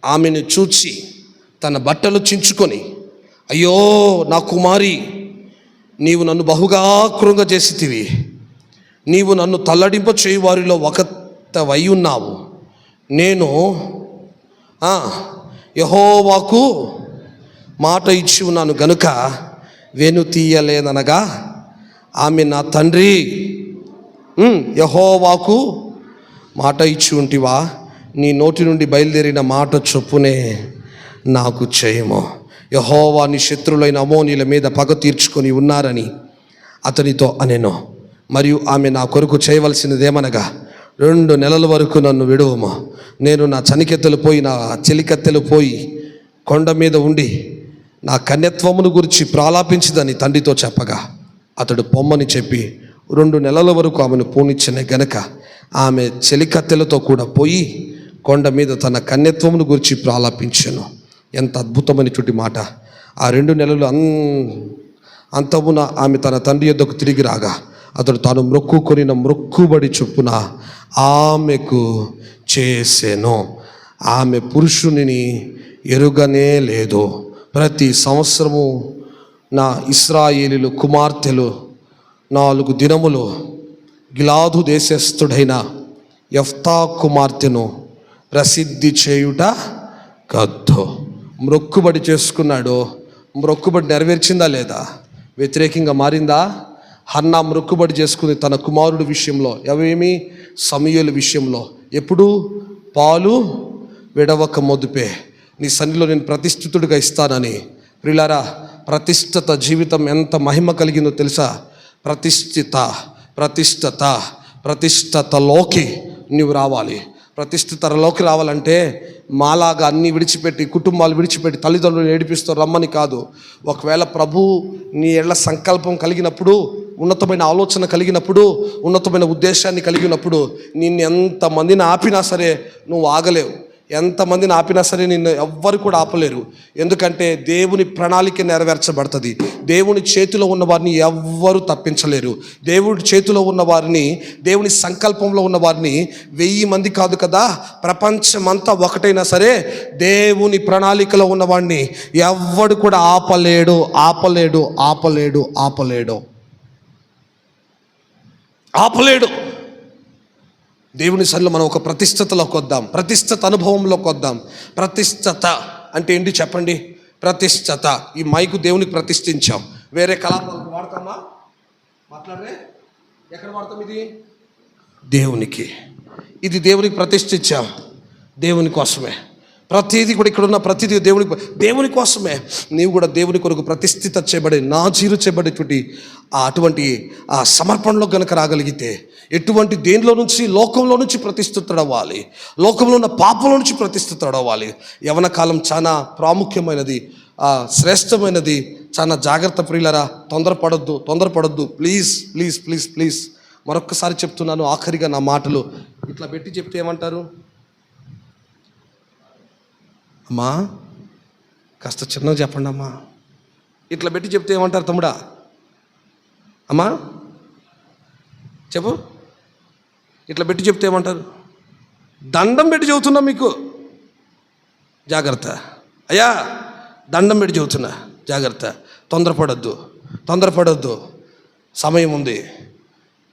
ఆమెను చూచి తన బట్టలు చించుకొని, అయ్యో నా కుమారి, నీవు నన్ను బహుగా కృంగజేసితివి, నీవు నన్ను తల్లడింప చేయి వారిలో ఒకతవై ఉన్నావు. నేను యెహోవాకు మాట ఇచ్చి ఉన్నాను గనుక వెను తీయలేదనగా, ఆమె నా తండ్రి యెహోవాకు మాట ఇచ్చి ఉంటివా, నీ నోటి నుండి బయలుదేరిన మాట చొప్పునే నాకు చేయము. యెహోవా నీ శత్రులైన అమోనీయుల మీద పగ తీర్చుకొని ఉన్నారని అతనితో అనెను. మరియు ఆమె నా కొరకు చేయవలసినదేమనగా, 2 నెలల వరకు నన్ను విడువము. నేను నా చనికెత్తెలు పోయి, నా చెలికత్తెలు పోయి కొండ మీద ఉండి నా కన్యత్వమును గురించి ప్రాలాపించిందని తండ్రితో చెప్పగా, అతడు పొమ్మని చెప్పి 2 నెలల వరకు ఆమెను పోనిచ్చిన గనక ఆమె చెలికత్తెలతో కూడా పోయి కొండ మీద తన కన్యత్వమును గురించి ప్రాలాపించెను. ఎంత అద్భుతమైనటువంటి మాట. ఆ 2 నెలలు అంతమున ఆమె తన తండ్రి యొద్దకు తిరిగి రాగా అతడు తాను మొక్కుకొనిన మొక్కుబడి చొప్పున ఆమెకు చేసెను. ఆమె పురుషునిని ఎరుగనే లేదు. ప్రతి సంవత్సరము నా ఇశ్రాయేలీలు కుమార్తెలు 4 దినములు గిలాదు దేశస్థుడైన యెఫ్తా కుమార్తెను ప్రసిద్ధి చేయుట కద్దు. మొక్కుబడి చేసుకున్నాడు. మొక్కుబడి నెరవేర్చిందా లేదా? వ్యతిరేకంగా మారిందా? హన్నా మొక్కుబడి చేసుకుంది తన కుమారుడు విషయంలో. అవేమి? సమూయేలు విషయంలో. ఎప్పుడు? పాలు విడవక మొదుపే నీ సన్నిధిలో నేను ప్రతిష్ఠితుడిగా ఇస్తానని. ప్రియులారా, ప్రతిష్ఠిత జీవితం ఎంత మహిమ కలిగిందో తెలుసా? ప్రతిష్ఠతలోకి నీవు రావాలి. ప్రతిష్ఠితలోకి రావాలంటే మాలాగా అన్నీ విడిచిపెట్టి, కుటుంబాలు విడిచిపెట్టి, తల్లిదండ్రులు ఏడిపిస్తూ రమ్మని కాదు. ఒకవేళ ప్రభు నీ ఎళ్ళ సంకల్పం కలిగినప్పుడు, ఉన్నతమైన ఆలోచన కలిగినప్పుడు, ఉన్నతమైన ఉద్దేశాన్ని కలిగినప్పుడు నిన్ను ఎంతమందిని ఆపినా సరే నువ్వు ఆగలేవు. ఎంతమందిని ఆపినా సరే నిన్ను ఎవ్వరు కూడా ఆపలేరు. ఎందుకంటే దేవుని ప్రణాళిక నెరవేర్చబడుతుంది. దేవుని చేతిలో ఉన్న వారిని ఎవ్వరు తప్పించలేరు. దేవుడి చేతిలో ఉన్న వారిని, దేవుని సంకల్పంలో ఉన్న వారిని 1000 మంది కాదు కదా, ప్రపంచమంతా ఒకటైనా సరే దేవుని ప్రణాళికలో ఉన్నవాడిని ఎవ్వడు కూడా ఆపలేడు. దేవుని సన్నిధిలో మనం ఒక ప్రతిష్ఠతలోకి వద్దాం. ప్రతిష్ఠత అనుభవంలోకి వద్దాం. ప్రతిష్ఠత అంటే ఏంటి చెప్పండి? ప్రతిష్ఠత, ఈ మైకు దేవునికి ప్రతిష్ఠించాం. వేరే కళాపాలకు వాడతామా? మాట్లాడరే, ఎక్కడ వాడతాం? ఇది దేవునికి. ఇది దేవునికి ప్రతిష్ఠించాం. దేవుని కోసమే ప్రతిదీ కూడా. ఇక్కడ ఉన్న ప్రతిదీ దేవుని కోసమే. నీవు కూడా దేవుని కొరకు ప్రతిష్ఠిత చేయబడి, నాజీరు చేయబడేటువంటి అటువంటి ఆ సమర్పణలో గనక రాగలిగితే, ఎటువంటి దేనిలో నుంచి, లోకంలో నుంచి ప్రతిష్ఠితుడవ్వాలి. లోకంలో ఉన్న పాపంలో నుంచి ప్రతిష్ఠితుడవ్వాలి. యవన కాలం చాలా ప్రాముఖ్యమైనది, శ్రేష్టమైనది. చాలా జాగ్రత్త ప్రియులరా. తొందరపడొద్దు. ప్లీజ్. మరొక్కసారి చెప్తున్నాను, ఆఖరిగా నా మాటలు ఇట్లా పెట్టి చెప్తే ఏమంటారు? అమ్మా కాస్త చిన్నగా చెప్పండి అమ్మా. ఇట్లా పెట్టి చెప్తే ఏమంటారు తమ్ముడా? అమ్మా చెప్పు. ఇట్లా పెట్టి చెప్తే ఏమంటారు? దండం పెట్టి చెబుతున్నా మీకు, జాగ్రత్త. అయ్యా దండం పెట్టి చెబుతున్నా, జాగ్రత్త. తొందరపడొద్దు. సమయం ఉంది.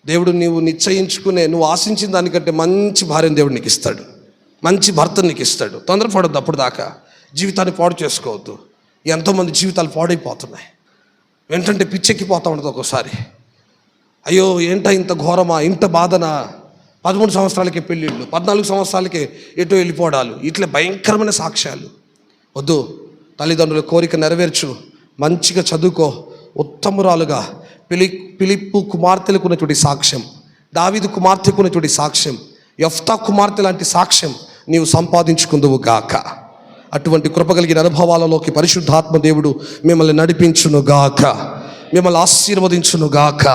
దేవుడు నీవు నిశ్చయించుకునే, నువ్వు ఆశించిన దానికంటే మంచి భార్యను దేవుడు నీకు ఇస్తాడు. మంచి భర్తను నీకు ఇస్తాడు. తొందరపడొద్దు. అప్పుడు దాకా జీవితాన్ని పాడు చేసుకోవద్దు. ఎంతోమంది జీవితాలు పాడైపోతున్నాయి. వెంటంటే పిచ్చెక్కిపోతూ ఉంటుంది ఒక్కోసారి. అయ్యో ఏంట ఇంత ఘోరమా, ఇంత బాధనా? 13 సంవత్సరాలకే పెళ్ళిళ్ళు, 14 సంవత్సరాలకే ఎటో వెళ్ళిపోవడాలు, ఇట్లా భయంకరమైన సాక్ష్యాలు వద్దు. తల్లిదండ్రుల కోరిక నెరవేర్చు. మంచిగా చదువుకో. ఉత్తమురాలుగా ఫిలిప్పు కుమార్తెలకు ఉన్నటువంటి సాక్ష్యం, దావీదు కుమార్తెకు ఉన్నటువంటి సాక్ష్యం, యెఫ్తా కుమార్తె లాంటి సాక్ష్యం నీవు సంపాదించుకుందువు గాక. అటువంటి కృప కలిగిన అనుభవాలలోకి పరిశుద్ధాత్మ దేవుడు మిమ్మల్ని నడిపించును గాక, మిమ్మల్ని ఆశీర్వదించును గాక.